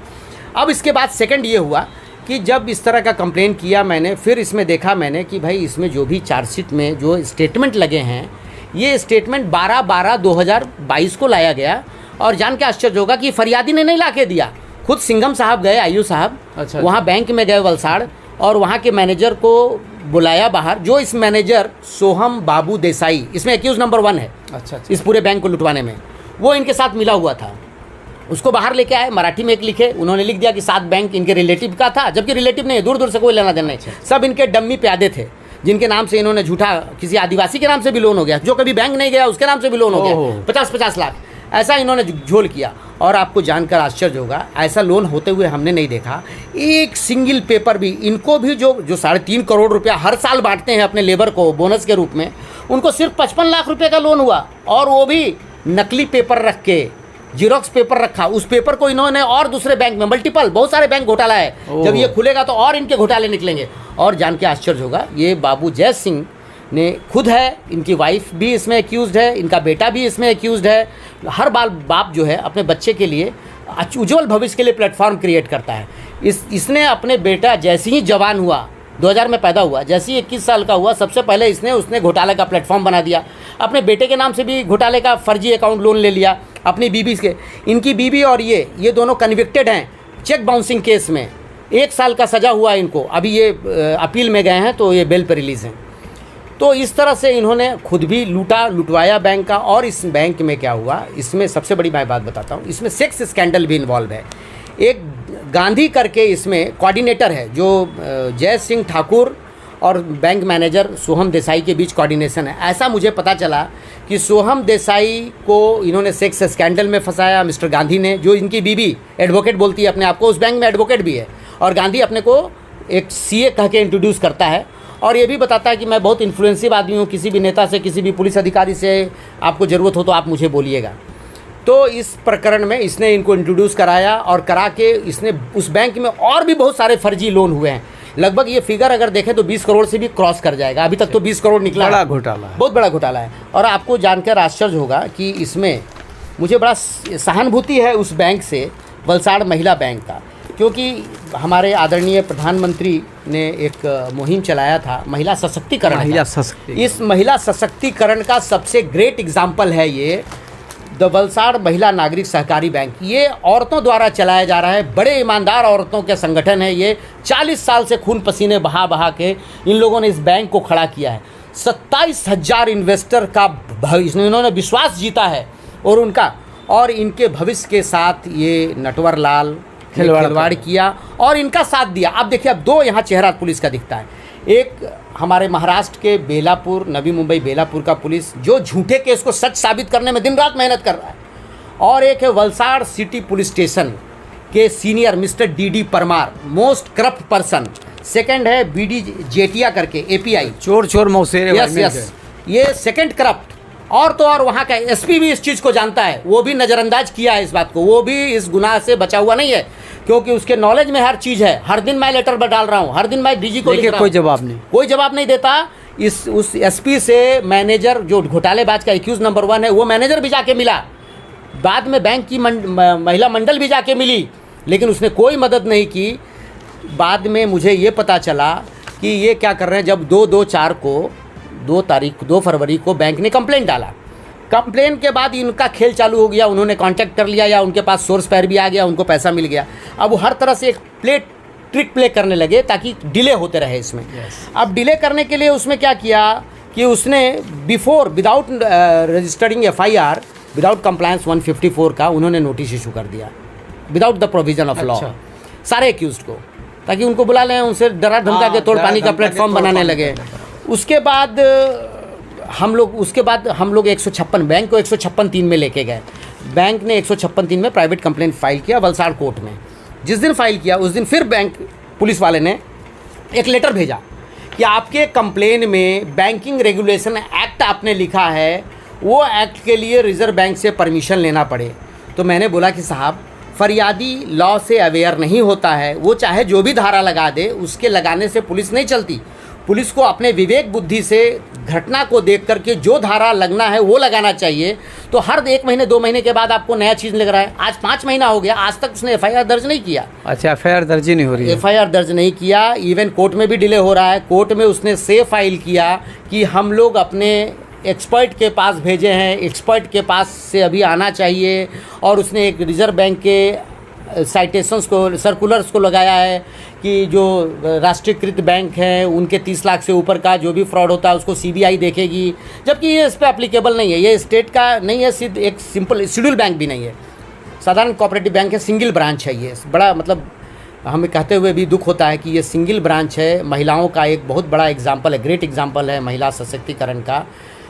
अब इसके बाद सेकंड ये हुआ कि जब इस तरह का कंप्लेन किया मैंने, फिर इसमें देखा मैंने कि भाई इसमें जो भी चार्जशीट में जो स्टेटमेंट लगे हैं, ये स्टेटमेंट 12/12/2022 को लाया गया। और जान के आश्चर्य होगा कि फरियादी ने नहीं ला के दिया, खुद सिंघम साहब गए, आयु साहब, अच्छा, वहाँ बैंक में गए वलसाड़, और वहाँ के मैनेजर को बुलाया बाहर, जो इस मैनेजर सोहम बाबू देसाई, इसमें एक्यूज नंबर 1 है। अच्छा। इस पूरे बैंक को लुटवाने में वो इनके साथ मिला हुआ था, उसको बाहर लेके आए, मराठी में एक लिखे, उन्होंने लिख दिया कि 7 बैंक इनके रिलेटिव का था, जबकि रिलेटिव नहीं है, दूर दूर से कोई लेना देना नहीं, सब इनके डम्मी प्यादे थे, जिनके नाम से इन्होंने झूठा, किसी आदिवासी के नाम से भी लोन हो गया, जो कभी बैंक नहीं गया उसके नाम से भी लोन हो गया, 50-50 लाख, ऐसा इन्होंने झोल किया। और आपको जानकर आश्चर्य होगा, ऐसा लोन होते हुए हमने नहीं देखा, एक सिंगल पेपर भी। इनको भी जो 3.5 करोड़ रुपया हर साल बांटते हैं अपने लेबर को बोनस के रूप में, उनको सिर्फ 55 लाख रुपए का लोन हुआ, और वो भी नकली पेपर रख के, जीरोक्स पेपर रखा, उस पेपर को इन्होंने और दूसरे बैंक में, मल्टीपल बहुत सारे बैंक घोटाला है, जब ये खुलेगा तो और इनके घोटाले निकलेंगे। और जान के आश्चर्य होगा, ये बाबू जय सिंह ने खुद है, इनकी वाइफ भी इसमें एक्यूज्ड है, इनका बेटा भी इसमें एक्यूज्ड है। हर बाप जो है अपने बच्चे के लिए, उज्जवल भविष्य के लिए प्लेटफॉर्म क्रिएट करता है। इसने अपने बेटा जैसे ही जवान हुआ, 2000 में पैदा हुआ, जैसे ही 21 साल का हुआ, सबसे पहले उसने घोटाले का प्लेटफॉर्म बना दिया, अपने बेटे के नाम से भी घोटाले का फर्जी अकाउंट लोन ले लिया, अपनी बीबी के, इनकी बीबी और ये दोनों कन्विक्टेड हैं चेक बाउंसिंग केस में, 1 साल का सज़ा हुआ इनको, अभी ये अपील में गए हैं तो ये बेल पर रिलीज़ हैं। तो इस तरह से इन्होंने खुद भी लुटवाया बैंक का। और इस बैंक में क्या हुआ, इसमें सबसे बड़ी मैं बात बताता हूँ, इसमें सेक्स स्कैंडल भी इन्वॉल्व है। एक गांधी करके इसमें कोऑर्डिनेटर है, जो जय सिंह ठाकुर और बैंक मैनेजर सोहम देसाई के बीच कोऑर्डिनेशन है। ऐसा मुझे पता चला कि सोहम देसाई को इन्होंने सेक्स स्कैंडल में फंसाया मिस्टर गांधी ने, जो इनकी बीबी एडवोकेट बोलती है अपने आप को, उस बैंक में एडवोकेट भी है, और गांधी अपने को एक सीए कह के इंट्रोड्यूस करता है, और ये भी बताता है कि मैं बहुत इन्फ्लुएंसिव आदमी हूँ, किसी भी नेता से, किसी भी पुलिस अधिकारी से आपको ज़रूरत हो तो आप मुझे बोलिएगा। तो इस प्रकरण में इसने इनको इंट्रोड्यूस कराया, और करा के इसने उस बैंक में और भी बहुत सारे फर्जी लोन हुए हैं। लगभग ये फिगर अगर देखें तो 20 करोड़ से भी क्रॉस कर जाएगा, अभी तक तो 20 करोड़ निकला, बड़ा घोटाला है, बहुत बड़ा घोटाला है। और आपको जानकर आश्चर्य होगा कि इसमें मुझे बड़ा सहानुभूति है उस बैंक से, वलसाड़ महिला बैंक का, क्योंकि हमारे आदरणीय प्रधानमंत्री ने एक मुहिम चलाया था महिला सशक्तिकरण। इस महिला सशक्तिकरण का सबसे ग्रेट एग्जाम्पल है ये द वलसाड़ महिला नागरिक सहकारी बैंक। ये औरतों द्वारा चलाया जा रहा है, बड़े ईमानदार औरतों के संगठन है ये। 40 साल से खून पसीने बहा बहा के इन लोगों ने इस बैंक को खड़ा किया है। 27,000 इन्वेस्टर का इन्होंने विश्वास जीता है, और इनके भविष्य के साथ ये नटवर लाल खिलवाड़ किया और इनका साथ दिया। अब देखिए, अब 2 यहाँ चेहरा पुलिस का दिखता है, एक हमारे महाराष्ट्र के बेलापुर, नवी मुंबई बेलापुर का पुलिस, जो झूठे केस को सच साबित करने में दिन रात मेहनत कर रहा है, और एक है वलसाड़ सिटी पुलिस स्टेशन के senior mister D Parmar, most corrupt person. Second है BD जेटिया करके API, चोर मौसेरे। यस, ये सेकंड करप्ट, और तो और वहाँ का एसपी भी इस चीज़ को जानता है, वो भी नज़रअंदाज किया है इस बात को, वो भी इस गुनाह से बचा हुआ नहीं है, क्योंकि उसके नॉलेज में हर चीज़ है। हर दिन मैं लेटर डाल रहा हूँ, हर दिन मैं डीजी को लिख रहा हूँ, कोई जवाब नहीं देता। उस एसपी से मैनेजर जो घोटालेबाज का एक्यूज नंबर 1 है, वो मैनेजर भी जाके मिला, बाद में बैंक की महिला मंडल भी जाके मिली, लेकिन उसने कोई मदद नहीं की। बाद में मुझे ये पता चला कि ये क्या कर रहे हैं, जब 2 फरवरी को बैंक ने कंप्लेंट डाला। कंप्लेंट के बाद इनका खेल चालू हो गया, उन्होंने कांटेक्ट कर लिया या उनके पास सोर्स पैर भी आ गया, उनको पैसा मिल गया। अब वो हर तरह से एक ट्रिक प्ले करने लगे ताकि डिले होते रहे इसमें। अब डिले करने के लिए उसमें क्या किया कि उसने without registering FIR, without compliance 154 का उन्होंने नोटिस इशू कर दिया, without the provision of law, सारे एक्यूज्ड को, ताकि उनको बुला लें, उनसे डरा धमका के तोड़ पानी का प्लेटफॉर्म बनाने लगे। उसके बाद हम लोग 156 बैंक को 156(3) में लेके गए। बैंक ने 156(3) में प्राइवेट कंप्लेंट फाइल किया वलसाड़ कोर्ट में। जिस दिन फाइल किया उस दिन फिर बैंक पुलिस वाले ने एक लेटर भेजा कि आपके कंप्लेन में बैंकिंग रेगुलेशन एक्ट आपने लिखा है, वो एक्ट के लिए रिजर्व बैंक से परमिशन लेना पड़े। तो मैंने बोला कि साहब, फरियादी लॉ से अवेयर नहीं होता है, वो चाहे जो भी धारा लगा दे, उसके लगाने से पुलिस नहीं चलती। पुलिस को अपने विवेक बुद्धि से घटना को देख करके जो धारा लगना है वो लगाना चाहिए। तो हर 1 महीने 2 महीने के बाद आपको नया चीज़ लग रहा है। आज 5 महीना हो गया, आज तक उसने FIR दर्ज नहीं किया। अच्छा, FIR दर्ज ही नहीं हो रही है। FIR दर्ज नहीं किया, इवन कोर्ट में भी डिले हो रहा है। कोर्ट में उसने से फाइल किया कि हम लोग अपने एक्सपर्ट के पास भेजे हैं, एक्सपर्ट के पास से अभी आना चाहिए, और उसने एक रिजर्व बैंक के साइटेशंस को, सर्कुलर्स को लगाया है कि जो राष्ट्रीयकृत बैंक हैं उनके 30 लाख से ऊपर का जो भी फ्रॉड होता है उसको CBI देखेगी, जबकि ये इस पर एप्लीकेबल नहीं है। ये स्टेट का नहीं है, सिर्फ एक सिंपल शेड्यूल बैंक भी नहीं है, साधारण कोऑपरेटिव बैंक है, सिंगल ब्रांच है। ये बड़ा मतलब हमें कहते हुए भी दुख होता है कि ये सिंगल ब्रांच है। महिलाओं का एक बहुत बड़ा एग्जाम्पल है, ग्रेट एग्जाम्पल है महिला सशक्तिकरण का।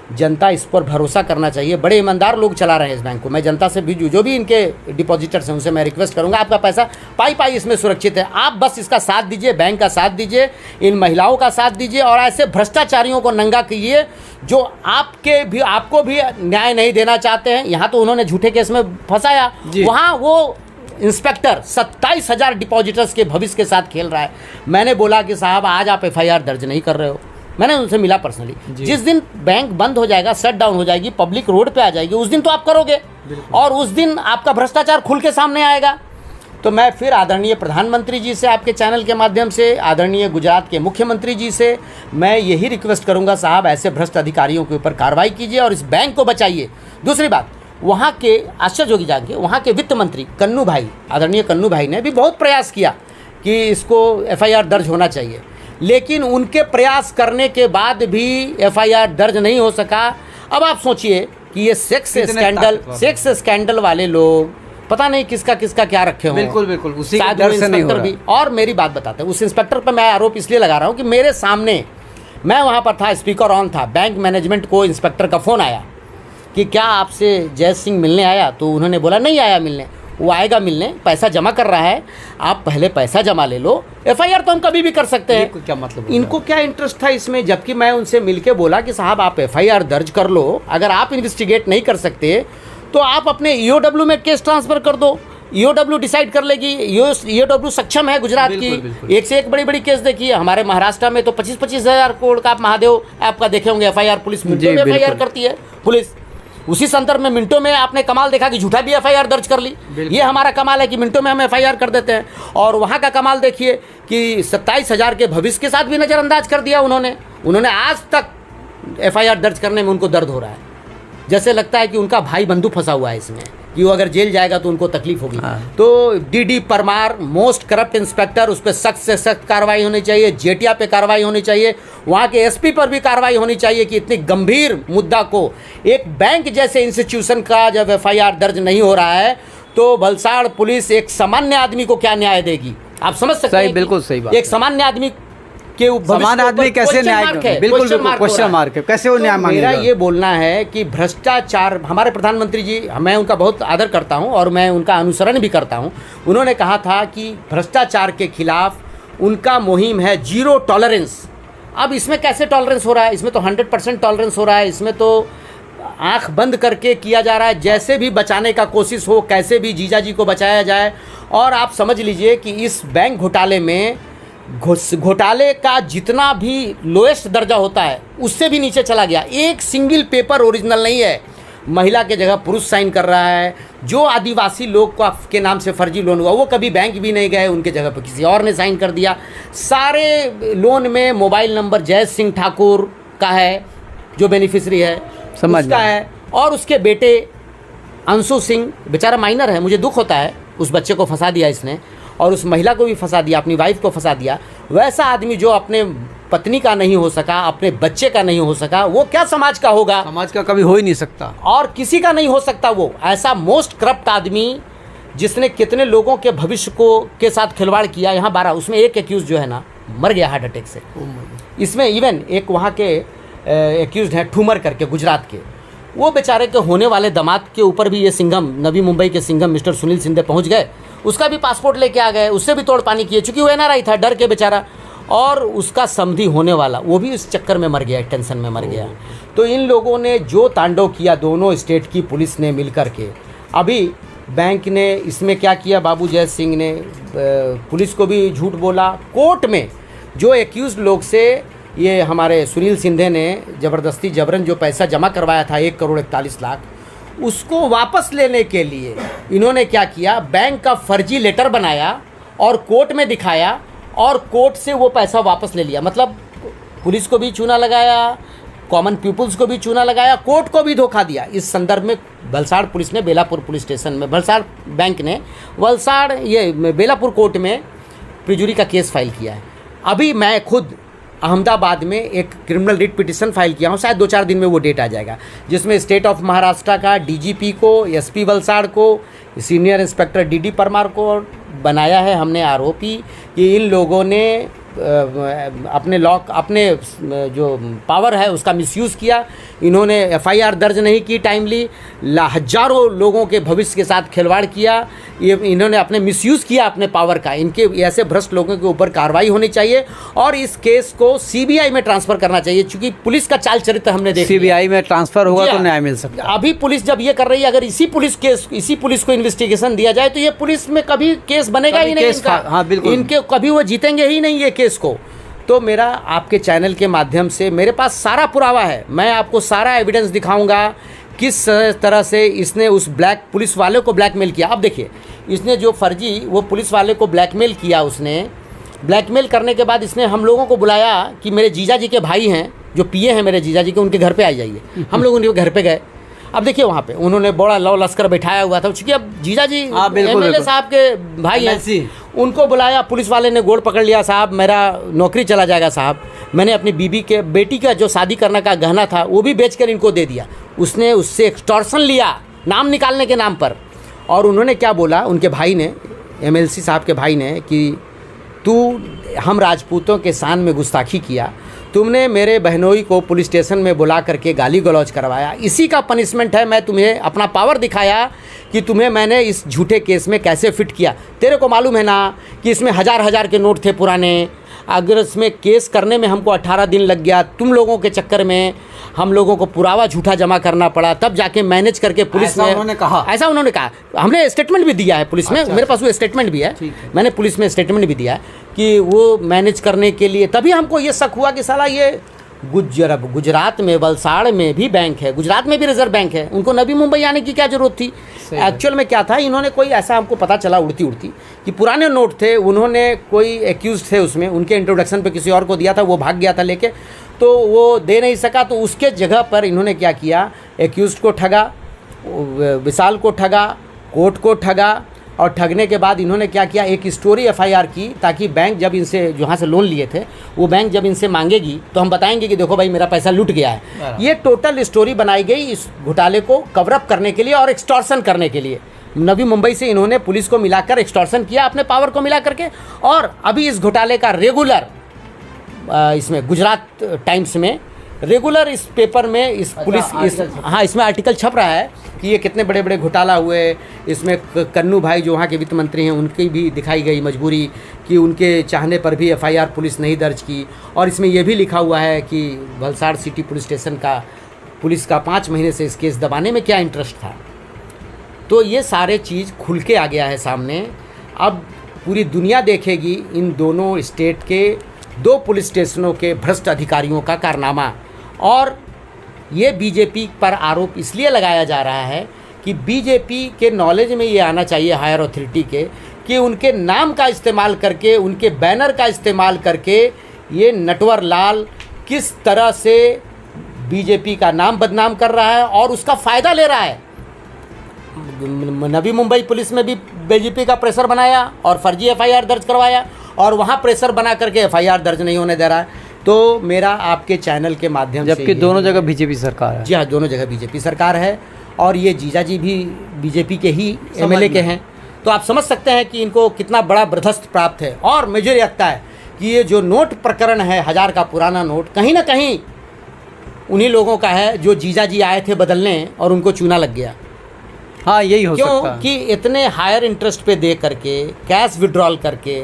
जनता इस पर भरोसा करना चाहिए। बड़े ईमानदार लोग चला रहे हैं इस बैंक को। मैं जनता से भी जो भी इनके डिपॉजिटर्स हैं उनसे मैं रिक्वेस्ट करूंगा, आपका पैसा पाई इसमें सुरक्षित है, आप बस इसका साथ दीजिए, बैंक का साथ दीजिए, इन महिलाओं का साथ दीजिए, और ऐसे भ्रष्टाचारियों को नंगा कीजिए जो आपको भी न्याय नहीं देना चाहते हैं। यहाँ तो उन्होंने झूठे केस में फंसाया, वहाँ वो इंस्पेक्टर 27,000 डिपॉजिटर्स के भविष्य के साथ खेल रहा है। मैंने बोला कि साहब, आज आप FIR दर्ज नहीं कर रहे हो। मैंने उनसे मिला पर्सनली, जिस दिन बैंक बंद हो जाएगा, शट डाउन हो जाएगी, पब्लिक रोड पे आ जाएगी, उस दिन तो आप करोगे, और उस दिन आपका भ्रष्टाचार खुल के सामने आएगा। तो मैं फिर आदरणीय प्रधानमंत्री जी से, आपके चैनल के माध्यम से, आदरणीय गुजरात के मुख्यमंत्री जी से मैं यही रिक्वेस्ट करूंगा, साहब ऐसे भ्रष्ट अधिकारियों के ऊपर कार्रवाई कीजिए और इस बैंक को बचाइए। दूसरी बात, वहाँ के आश्चर्य होगी जान के, वहाँ के वित्त मंत्री कन्नू भाई, आदरणीय कन्नू भाई ने भी बहुत प्रयास किया कि इसको FIR दर्ज होना चाहिए, लेकिन उनके प्रयास करने के बाद भी FIR दर्ज नहीं हो सका। अब आप सोचिए कि ये सेक्स स्कैंडल वाले लोग पता नहीं किसका क्या रखे हों। बिल्कुल उसी का डर से नहीं हो रहा। भी। और मेरी बात बताते हैं, उस इंस्पेक्टर पर मैं आरोप इसलिए लगा रहा हूँ कि मेरे सामने, मैं वहाँ पर था, स्पीकर ऑन था, बैंक मैनेजमेंट को इंस्पेक्टर का फ़ोन आया कि क्या आपसे जय सिंह मिलने आया? तो उन्होंने बोला नहीं आया मिलने, वो आएगा मिलने, पैसा जमा कर रहा है, आप पहले पैसा जमा ले लो, FIR तो हम कभी भी कर सकते हैं। क्या मतलब, इनको क्या इंटरेस्ट था इसमें? जबकि मैं उनसे मिलके बोला कि साहब आप FIR दर्ज कर लो, अगर आप इन्वेस्टिगेट नहीं कर सकते तो आप अपने EOW में केस ट्रांसफ़र कर दो, EOW डिसाइड कर लेगी। EOW सक्षम है गुजरात की, एक से एक बड़ी केस देखिए। हमारे महाराष्ट्र में तो 25-25 हज़ार करोड़ का, आप महादेव आपका देखे होंगे FIR, पुलिस मिनटों में FIR करती है पुलिस। उसी संदर्भ में मिनटों में आपने कमाल देखा कि झूठा भी FIR दर्ज कर ली। ये हमारा कमाल है कि मिनटों में हम FIR कर देते हैं। और वहाँ का कमाल देखिए कि 27,000 के भविष्य के साथ भी नज़रअंदाज कर दिया उन्होंने आज तक FIR दर्ज करने में उनको दर्द हो रहा है, जैसे लगता है कि उनका भाई बंधु फंसा हुआ है इसमें, कि वो अगर जेल जाएगा तो उनको तकलीफ होगी। तो DD Parmar most corrupt inspector, उस पर सख्त से सख्त कार्रवाई होनी चाहिए, जेटिया पे कार्रवाई होनी चाहिए, वहाँ के SP पर भी कार्रवाई होनी चाहिए कि इतनी गंभीर मुद्दा को, एक बैंक जैसे इंस्टीट्यूशन का जब FIR दर्ज नहीं हो रहा है तो वलसाड़ पुलिस एक सामान्य आदमी को क्या न्याय देगी? आप समझ सकते हैं। बिल्कुल सही बात। एक सामान्य आदमी के समान आदमी कैसे न्याय, बिल्कुल क्वेश्चन मार्क है, कैसे वो न्याय मांगेगा? मेरा ये बोलना है कि भ्रष्टाचार, हमारे प्रधानमंत्री जी, मैं उनका बहुत आदर करता हूं और मैं उनका अनुसरण भी करता हूं। उन्होंने कहा था कि भ्रष्टाचार के खिलाफ उनका मुहिम है जीरो टॉलरेंस। अब इसमें कैसे टॉलरेंस हो रहा है? इसमें तो 100% टॉलरेंस हो रहा है। इसमें तो आंख बंद करके किया जा रहा है, जैसे भी बचाने का कोशिश हो, कैसे भी जीजा जी को बचाया जाए। और आप समझ लीजिए कि इस बैंक घोटाले में घोटाले का जितना भी लोएस्ट दर्जा होता है उससे भी नीचे चला गया। एक सिंगल पेपर ओरिजिनल नहीं है, महिला के जगह पुरुष साइन कर रहा है। जो आदिवासी लोग को के नाम से फर्जी लोन हुआ वो कभी बैंक भी नहीं गए, उनके जगह पर किसी और ने साइन कर दिया। सारे लोन में मोबाइल नंबर जय सिंह ठाकुर का है, जो बेनिफिशरी है उसका है, और उसके बेटे अंशु सिंह बेचारा माइनर है, मुझे दुख होता है, उस बच्चे को फंसा दिया इसने, और उस महिला को भी फंसा दिया, अपनी वाइफ को फंसा दिया। वैसा आदमी जो अपने पत्नी का नहीं हो सका, अपने बच्चे का नहीं हो सका, वो क्या समाज का होगा? समाज का कभी हो ही नहीं सकता, और किसी का नहीं हो सकता। वो ऐसा मोस्ट करप्ट आदमी जिसने कितने लोगों के भविष्य को के साथ खिलवाड़ किया। यहाँ 12, उसमें एक एक्यूज जो है ना मर गया हार्ट अटैक से। इसमें इवन एक वहाँ के एक्यूज हैं ठूमर करके, गुजरात के, वो बेचारे के होने वाले दामाद के ऊपर भी ये सिंघम, नवी मुंबई के सिंघम मिस्टर सुनील सिंधे पहुँच गए, उसका भी पासपोर्ट लेके आ गए, उससे भी तोड़ पानी किए, चूँकि वो एनआरआई था, डर के बेचारा, और उसका समधी होने वाला वो भी इस चक्कर में मर गया, टेंशन में मर गया। तो इन लोगों ने जो तांडव किया, दोनों स्टेट की पुलिस ने मिल कर के, अभी बैंक ने इसमें क्या किया, बाबू जय सिंह ने पुलिस को भी झूठ बोला। कोर्ट में जो एक्यूज लोग से ये हमारे सुनील सिंधे ने ज़बरदस्ती जबरन जो पैसा जमा करवाया था 1 करोड़ 41 लाख, उसको वापस लेने के लिए इन्होंने क्या किया, बैंक का फर्जी लेटर बनाया और कोर्ट में दिखाया, और कोर्ट से वो पैसा वापस ले लिया। मतलब पुलिस को भी चूना लगाया, कॉमन पीपल्स को भी चूना लगाया, कोर्ट को भी धोखा दिया। इस संदर्भ में वलसाड़ पुलिस ने बेलापुर पुलिस स्टेशन में, वलसाड़ बैंक ने वलसाड़ ये बेलापुर कोर्ट में प्रिजुरी का केस फाइल किया है। अभी मैं खुद अहमदाबाद में एक क्रिमिनल रिट पिटिशन फाइल किया हूँ, शायद 2-4 दिन में वो डेट आ जाएगा, जिसमें स्टेट ऑफ महाराष्ट्र का डीजीपी को, एसपी वलसाड़ को, सीनियर इंस्पेक्टर डीडी परमार को बनाया है हमने आरोपी कि इन लोगों ने अपने जो पावर है उसका मिसयूज़ किया। इन्होंने एफआईआर दर्ज नहीं की टाइमली, हजारों लोगों के भविष्य के साथ खिलवाड़ किया, ये इन्होंने अपने मिसयूज़ किया अपने पावर का। इनके ऐसे भ्रष्ट लोगों के ऊपर कार्रवाई होनी चाहिए और इस केस को सीबीआई में ट्रांसफ़र करना चाहिए, क्योंकि पुलिस का चाल चरित्र हमने देखा। सीबीआई में ट्रांसफ़र होगा तो न्याय मिल सकता है। अभी पुलिस जब ये कर रही है, अगर इसी पुलिस को इन्वेस्टिगेशन दिया जाए तो ये पुलिस में कभी केस बनेगा ही नहीं इनका। हाँ बिल्कुल, इनके कभी वो जीतेंगे ही नहीं ये केस को। तो मेरा आपके चैनल के माध्यम से, मेरे पास सारा पुरावा है, मैं आपको सारा एविडेंस दिखाऊंगा किस तरह से इसने उस ब्लैक पुलिस वाले को ब्लैकमेल किया। अब देखिए, इसने जो फर्जी वो पुलिस वाले को ब्लैकमेल किया, उसने ब्लैकमेल करने के बाद इसने हम लोगों को बुलाया कि मेरे जीजा जी के भाई हैं, जो पीए हैं मेरे जीजा जी के, उनके घर पे आ जाइए। हम लोग उनके घर पे गए। अब देखिए वहाँ पे उन्होंने बड़ा लौ लश्कर बैठाया हुआ था, क्योंकि अब जीजा जी एमएलए साहब के भाई हैं, उनको बुलाया। पुलिस वाले ने गोड़ पकड़ लिया, साहब मेरा नौकरी चला जाएगा साहब, मैंने अपनी बेटी का जो शादी करने का गहना था वो भी बेचकर इनको दे दिया। उसने उससे एक्सटॉर्शन लिया नाम निकालने के नाम पर। और उन्होंने क्या बोला, उनके भाई ने, एमएलसी साहब के भाई ने, कि तू हम राजपूतों के शान में गुस्ताखी किया, तुमने मेरे बहनोई को पुलिस स्टेशन में बुला करके गाली गलौज करवाया, इसी का पनिशमेंट है। मैं तुम्हें अपना पावर दिखाया कि तुम्हें मैंने इस झूठे केस में कैसे फिट किया। तेरे को मालूम है ना कि इसमें हज़ार के नोट थे पुराने। अगर इसमें केस करने में हमको 18 दिन लग गया, तुम लोगों के चक्कर में हम लोगों को पुरावा झूठा जमा करना पड़ा, तब जाके मैनेज करके पुलिस ने, ऐसा उन्होंने कहा। हमने स्टेटमेंट भी दिया है पुलिस में, मेरे पास वो स्टेटमेंट भी है, मैंने पुलिस में स्टेटमेंट भी दिया है कि वो मैनेज करने के लिए। तभी हमको ये शक हुआ कि साला ये गुजरात में, वलसाड़ में भी बैंक है, गुजरात में भी रिजर्व बैंक है, उनको नवी मुंबई आने की क्या ज़रूरत थी। एक्चुअल में क्या था, इन्होंने कोई ऐसा हमको पता चला उड़ती कि पुराने नोट थे, उन्होंने कोई एक्यूज थे उसमें, उनके इंट्रोडक्शन पे किसी और को दिया था, वो भाग गया था लेके, तो वो दे नहीं सका। तो उसके जगह पर इन्होंने क्या किया, एक्यूज को ठगा, विशाल को ठगा, कोर्ट को ठगा, और ठगने के बाद इन्होंने क्या किया, एक स्टोरी एफआईआर की, ताकि बैंक जब इनसे जहाँ से लोन लिए थे वो बैंक जब इनसे मांगेगी तो हम बताएंगे कि देखो भाई मेरा पैसा लूट गया है। ये टोटल स्टोरी बनाई गई इस घोटाले को कवरअप करने के लिए और एक्सटॉर्शन करने के लिए। नवी मुंबई से इन्होंने पुलिस को मिलाकर एक्सटॉर्शन किया, अपने पावर को मिला करके। और अभी इस घोटाले का रेगुलर इसमें गुजरात टाइम्स में रेगुलर इस पेपर में इस पुलिस इसमें आर्टिकल छप रहा है कि ये कितने बड़े बड़े घोटाला हुए। इसमें कन्नू भाई जो वहाँ के वित्त मंत्री हैं, उनकी भी दिखाई गई मजबूरी कि उनके चाहने पर भी एफआईआर पुलिस नहीं दर्ज की। और इसमें यह भी लिखा हुआ है कि वलसाड़ सिटी पुलिस स्टेशन का पुलिस का 5 महीने से इस केस दबाने में क्या इंटरेस्ट था। तो ये सारे चीज़ खुल के आ गया है सामने। अब पूरी दुनिया देखेगी इन दोनों स्टेट के 2 पुलिस स्टेशनों के भ्रष्ट अधिकारियों का कारनामा। और ये बीजेपी पर आरोप इसलिए लगाया जा रहा है कि बीजेपी के नॉलेज में ये आना चाहिए हायर अथॉरिटी के कि उनके नाम का इस्तेमाल करके, उनके बैनर का इस्तेमाल करके ये नटवर लाल किस तरह से बीजेपी का नाम बदनाम कर रहा है और उसका फ़ायदा ले रहा है। नवी मुंबई पुलिस में भी बीजेपी का प्रेशर बनाया और फर्जी एफआईआर दर्ज करवाया और वहाँ प्रेशर बना करके एफआईआर दर्ज नहीं होने दे रहा है। तो मेरा आपके चैनल के माध्यम से, जबकि दोनों जगह बीजेपी सरकार है। जी हाँ, दोनों जगह बीजेपी सरकार है और ये जीजाजी भी बीजेपी के ही एमएलए के हैं। तो आप समझ सकते हैं कि इनको कितना बड़ा बर्दाश्त प्राप्त है। और मुझे लगता है कि ये जो नोट प्रकरण है, 1000 का पुराना नोट, कहीं ना कहीं उन्हीं लोगों का है जो जीजाजी आए थे बदलने और उनको चूना लग गया। हाँ, यही हो सकता है। क्योंकि इतने हायर इंटरेस्ट पे दे करके, कैश विड्रॉल करके,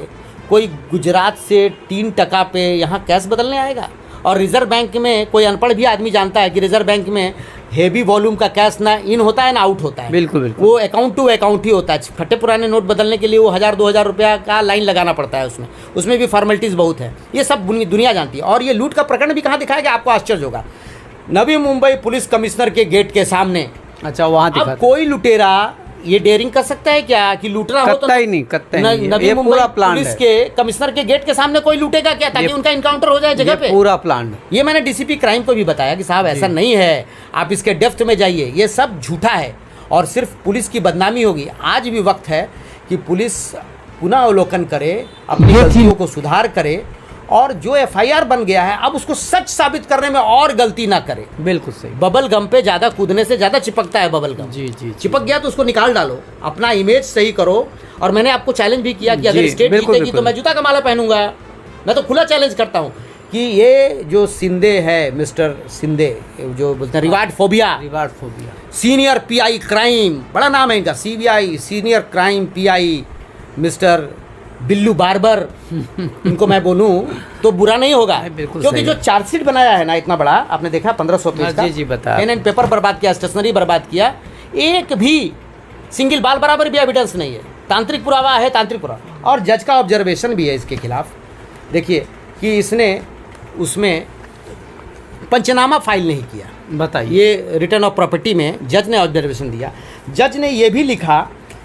कोई गुजरात से 3% पे यहाँ कैश बदलने आएगा। और रिजर्व बैंक में कोई अनपढ़ भी आदमी जानता है कि रिजर्व बैंक में हेवी वॉल्यूम का कैश ना इन होता है ना आउट होता है। बिल्कुल बिल्कुल, वो अकाउंट टू अकाउंट ही होता है। फटे पुराने नोट बदलने के लिए वो 1000-2000 रुपया का लाइन लगाना पड़ता है, उसमें भी फॉर्मेलिटीज़ बहुत है। ये सब दुनिया जानती है। और ये लूट का प्रकरण भी कहाँ दिखाया गया, आपको आश्चर्य होगा। नवी मुंबई पुलिस कमिश्नर के गेट के सामने। अच्छा, वहाँ दिखा। अब कोई लुटेरा ये डेयरिंग कर सकता है क्या कि लूटना हो तो ही नहीं, कत्ता ही नहीं। नवी ये मुंबई पूरा प्लान पुलिस है। के कमिश्नर के गेट के सामने कोई लूटेगा क्या ताकि उनका इनकाउंटर हो जाए जगह पे? पूरा प्लान। ये मैंने डीसीपी क्राइम को भी बताया कि साहब ऐसा नहीं है, आप इसके डेप्थ में जाइए, ये सब झूठा है और सिर्फ पुलिस की बदनामी होगी। आज भी वक्त है कि पुलिस पुनः अवलोकन करे, अपनी गलतियों को सुधार करे और जो एफआईआर बन गया है अब उसको सच साबित करने में और गलती ना करे। बिल्कुल सही। बबल गम पे ज़्यादा कूदने से ज़्यादा चिपकता है बबल गम। जी। चिपक गया तो उसको निकाल डालो, अपना इमेज सही करो। और मैंने आपको चैलेंज भी किया कि अगर स्टेट जीतेगी तो मैं जूता का माला पहनूंगा। मैं तो खुला चैलेंज करता हूँ कि ये जो सिंधे है, मिस्टर सिंधे, जो बोलते हैं reward phobia, senior pi crime, बड़ा नाम है इनका, CBI senior crime pi mister Billu barber, इनको मैं बोलूँ तो बुरा नहीं होगा। क्योंकि जो चार्जशीट बनाया है ना इतना बड़ा, आपने देखा 1500 पेज का, जी बता, पेन एंड पेपर बर्बाद किया, स्टेशनरी बर्बाद किया, एक भी सिंगल बाल बराबर भी एविडेंस नहीं है। तांत्रिक पुरावा है, तांत्रिक पुरावा। और जज का ऑब्जर्वेशन भी है इसके खिलाफ। देखिए कि इसने उसमें पंचनामा फाइल नहीं किया। बताइए, ये रिटर्न ऑफ प्रॉपर्टी में जज ने ऑब्जर्वेशन दिया। जज ने ये भी लिखा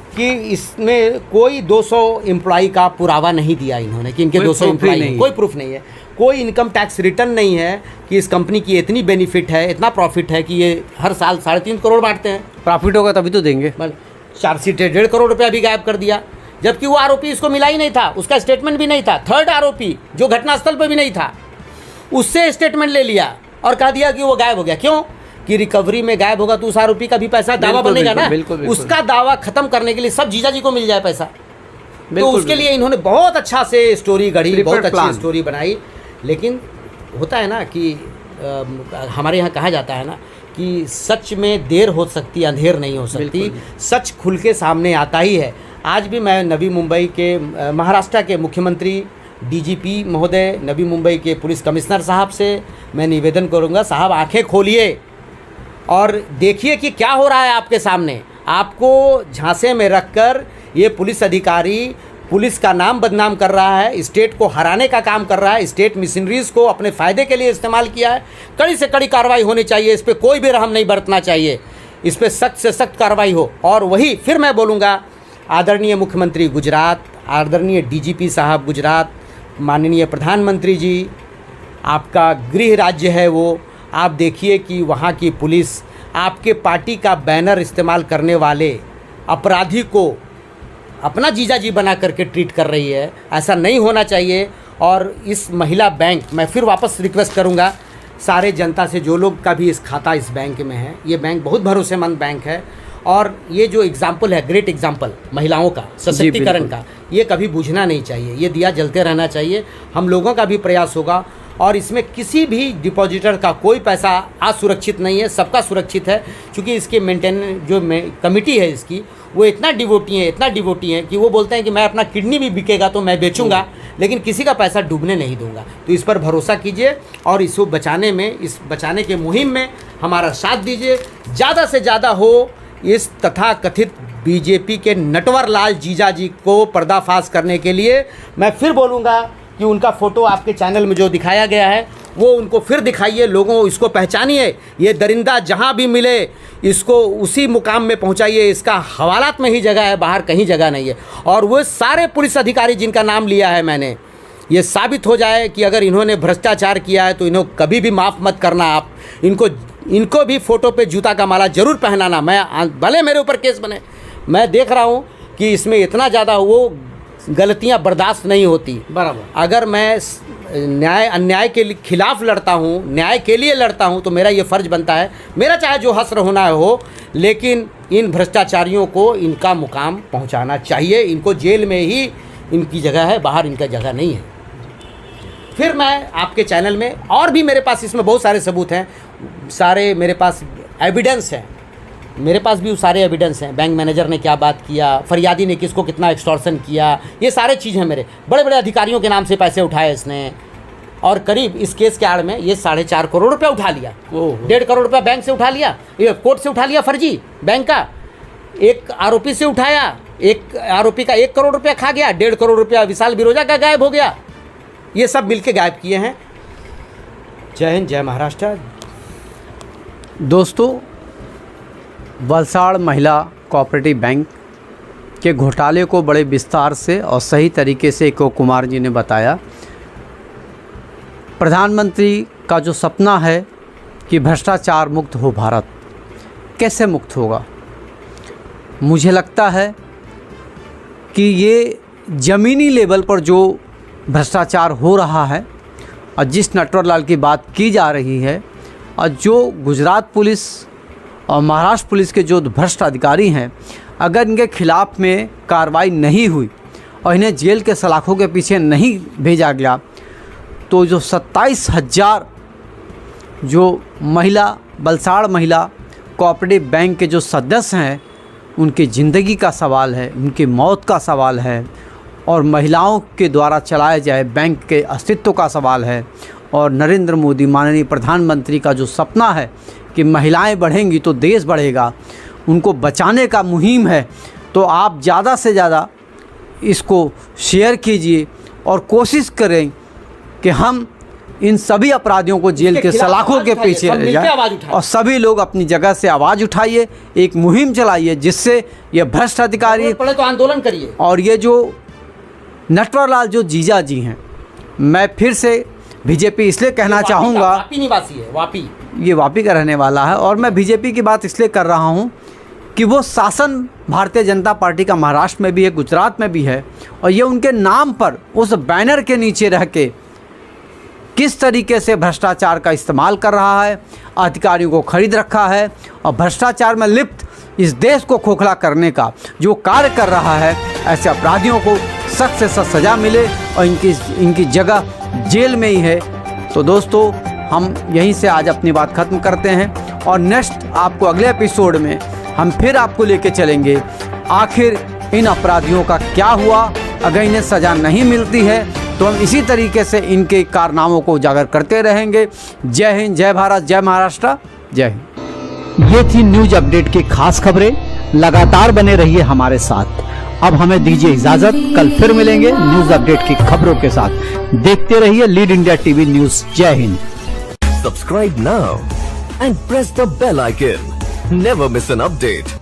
कि इसमें कोई 200 एम्प्लॉई का पुरावा नहीं दिया इन्होंने कि इनके 200 एम्प्लॉई हैं, कोई प्रूफ नहीं है। कोई इनकम टैक्स रिटर्न नहीं है कि इस कंपनी की इतनी बेनिफिट है, इतना प्रॉफिट है कि ये हर साल 3.5 करोड़ बांटते हैं। प्रॉफिट होगा तभी तो देंगे। चार्जशीट 1.5 करोड़ रुपया भी गायब कर दिया, जबकि वो आरोपी इसको मिला ही नहीं था, उसका स्टेटमेंट भी नहीं था। थर्ड आरोपी जो घटनास्थल पर भी नहीं था, उससे स्टेटमेंट ले लिया और कह दिया कि वो गायब हो गया। क्यों कि रिकवरी में गायब होगा तो उस आरोपी का भी पैसा दावा बनेगा ना। उसका दावा खत्म करने के लिए सब जीजा जी को मिल जाए पैसा। तो उसके लिए इन्होंने बहुत अच्छा से स्टोरी गढ़ी, बहुत अच्छी स्टोरी बनाई। लेकिन होता है ना कि हमारे यहाँ कहा जाता है ना कि सच में देर हो सकती, अंधेर नहीं हो सकती। सच खुल के सामने आता ही है। आज भी मैं नवी मुंबई के, महाराष्ट्र के मुख्यमंत्री, डीजीपी महोदय, नवी मुंबई के पुलिस कमिश्नर साहब से मैं निवेदन करूंगा, साहब आंखें खोलिए और देखिए कि क्या हो रहा है आपके सामने। आपको झांसे में रखकर ये पुलिस अधिकारी पुलिस का नाम बदनाम कर रहा है, स्टेट को हराने का काम कर रहा है, स्टेट मशीनरीज को अपने फ़ायदे के लिए इस्तेमाल किया है। कड़ी से कड़ी कार्रवाई होनी चाहिए, इस पर कोई भी रहम नहीं बरतना चाहिए, इस पर सख्त से सख्त कार्रवाई हो। और वही फिर मैं बोलूँगा, आदरणीय मुख्यमंत्री गुजरात, आदरणीय डीजीपी साहब गुजरात, माननीय प्रधानमंत्री जी, आपका गृह राज्य है वो, आप देखिए कि वहाँ की पुलिस आपके पार्टी का बैनर इस्तेमाल करने वाले अपराधी को अपना जीजा जी बना करके ट्रीट कर रही है। ऐसा नहीं होना चाहिए। और इस महिला बैंक, मैं फिर वापस रिक्वेस्ट करूँगा सारे जनता से, जो लोग का भी इस खाता इस बैंक में है, ये बैंक बहुत भरोसेमंद बैंक है। और ये जो एग्जाम्पल है, ग्रेट एग्जाम्पल महिलाओं का सशक्तिकरण का, ये कभी बुझना नहीं चाहिए, ये दिया जलते रहना चाहिए। हम लोगों का भी प्रयास होगा और इसमें किसी भी डिपॉजिटर का कोई पैसा असुरक्षित नहीं है, सबका सुरक्षित है। क्योंकि इसके मेंटेन जो कमिटी है इसकी, वो इतना डिवोटी हैं कि वो बोलते हैं कि मैं अपना किडनी भी बिकेगा तो मैं बेचूंगा, लेकिन किसी का पैसा डूबने नहीं दूंगा। तो इस पर भरोसा कीजिए और इसको बचाने में, इस बचाने के मुहिम में हमारा साथ दीजिए। ज़्यादा से ज़्यादा हो इस तथाकथित बीजेपी के नटवर लाल जीजा जी को पर्दाफाश करने के लिए। मैं फिर बोलूँगा कि उनका फ़ोटो आपके चैनल में जो दिखाया गया है वो उनको फिर दिखाइए, लोगों इसको पहचानिए। ये दरिंदा जहाँ भी मिले इसको उसी मुकाम में पहुँचाइए। इसका हवालात में ही जगह है, बाहर कहीं जगह नहीं है। और वो सारे पुलिस अधिकारी जिनका नाम लिया है मैंने, ये साबित हो जाए कि अगर इन्होंने भ्रष्टाचार किया है तो इन्हों कभी भी माफ़ मत करना आप। इनको भी फ़ोटो पे जूता का माला ज़रूर पहनाना। मैं भले मेरे ऊपर केस बने, मैं देख रहा हूँ कि इसमें इतना ज़्यादा वो गलतियाँ बर्दाश्त नहीं होती। बराबर, अगर मैं अन्याय के खिलाफ लड़ता हूँ, न्याय के लिए लड़ता हूँ, तो मेरा ये फ़र्ज़ बनता है, मेरा चाहे जो हश्र होना हो, लेकिन इन भ्रष्टाचारियों को इनका मुकाम पहुँचाना चाहिए। इनको जेल में ही इनकी जगह है, बाहर इनका जगह नहीं है। फिर मैं आपके चैनल में और भी मेरे पास इसमें बहुत सारे सबूत हैं, सारे मेरे पास एविडेंस हैं, मेरे पास भी सारे एविडेंस हैं। बैंक मैनेजर ने क्या बात किया, फरियादी ने किसको कितना एक्सटॉर्शन किया, ये सारे चीज़ हैं। मेरे बड़े बड़े अधिकारियों के नाम से पैसे उठाए इसने, और करीब इस केस के आड़ में ये 4.5 करोड़ रुपया उठा लिया। 1.5 करोड़ रुपया बैंक से उठा लिया, ये कोर्ट से उठा लिया फर्जी बैंक का। एक आरोपी से उठाया, एक आरोपी का 1 करोड़ रुपया खा गया, 1.5 करोड़ रुपया विशाल बिरोजा का गायब हो गया। ये सब मिलके गायब किए हैं। जय हिंद, जय महाराष्ट्र। दोस्तों, वलसाड़ महिला कोऑपरेटिव बैंक के घोटाले को बड़े विस्तार से और सही तरीके से को कुमार जी ने बताया। प्रधानमंत्री का जो सपना है कि भ्रष्टाचार मुक्त हो भारत, कैसे मुक्त होगा? मुझे लगता है कि ये ज़मीनी लेवल पर जो भ्रष्टाचार हो रहा है और जिस नटवर लाल की बात की जा रही है, और जो गुजरात पुलिस और महाराष्ट्र पुलिस के जो भ्रष्ट अधिकारी हैं, अगर इनके खिलाफ़ में कार्रवाई नहीं हुई और इन्हें जेल के सलाखों के पीछे नहीं भेजा गया, तो जो 27,000 जो वलसाड़ महिला कोऑपरेटिव बैंक के जो सदस्य हैं, उनकी ज़िंदगी का सवाल है, उनकी मौत का सवाल है, और महिलाओं के द्वारा चलाए जाए बैंक के अस्तित्व का सवाल है। और नरेंद्र मोदी माननीय प्रधानमंत्री का जो सपना है कि महिलाएं बढ़ेंगी तो देश बढ़ेगा, उनको बचाने का मुहिम है। तो आप ज़्यादा से ज़्यादा इसको शेयर कीजिए और कोशिश करें कि हम इन सभी अपराधियों को जेल के सलाखों के पीछे ले जाएं, और सभी लोग अपनी जगह से आवाज़ उठाइए, एक मुहिम चलाइए जिससे ये भ्रष्ट अधिकारी पहले तो आंदोलन करिए। और ये जो नटवर लाल जो जीजा जी हैं, मैं फिर से बीजेपी इसलिए कहना चाहूँगा, वापी निवासी है, वापी, ये वापी का रहने वाला है, और मैं बीजेपी की बात इसलिए कर रहा हूँ कि वो शासन भारतीय जनता पार्टी का महाराष्ट्र में भी है, गुजरात में भी है, और ये उनके नाम पर उस बैनर के नीचे रह के किस तरीके से भ्रष्टाचार का इस्तेमाल कर रहा है, अधिकारियों को खरीद रखा है, और भ्रष्टाचार में लिप्त इस देश को खोखला करने का जो कार्य कर रहा है, ऐसे अपराधियों को सख्त से सख्त सज़ा मिले और इनकी जगह जेल में ही है। तो दोस्तों, हम यहीं से आज अपनी बात ख़त्म करते हैं, और नेक्स्ट आपको अगले एपिसोड में हम फिर आपको लेके चलेंगे आखिर इन अपराधियों का क्या हुआ। अगर इन्हें सज़ा नहीं मिलती है तो हम इसी तरीके से इनके कारनामों को उजागर करते रहेंगे। जय हिंद, जय भारत, जय महाराष्ट्र, जय हिंद। ये थी न्यूज अपडेट की खास खबरें। लगातार बने रहिए हमारे साथ। अब हमें दीजिए इजाजत, कल फिर मिलेंगे न्यूज अपडेट की खबरों के साथ। देखते रहिए लीड इंडिया टीवी न्यूज। जय Hind. Subscribe now and press the bell icon. Never miss an update.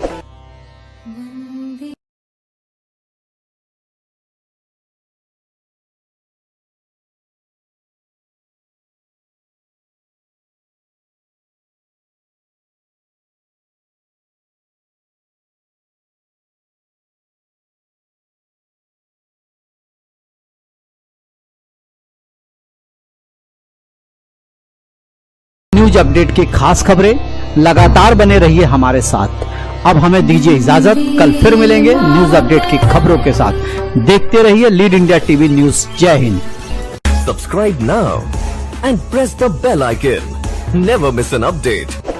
News update की खास खबरें। लगातार बने रहिए हमारे साथ। अब हमें दीजिए इजाजत, कल फिर मिलेंगे न्यूज अपडेट की खबरों के साथ। देखते रहिए लीड इंडिया टीवी न्यूज। जय Hind. Subscribe now and press the bell icon. Never miss an update.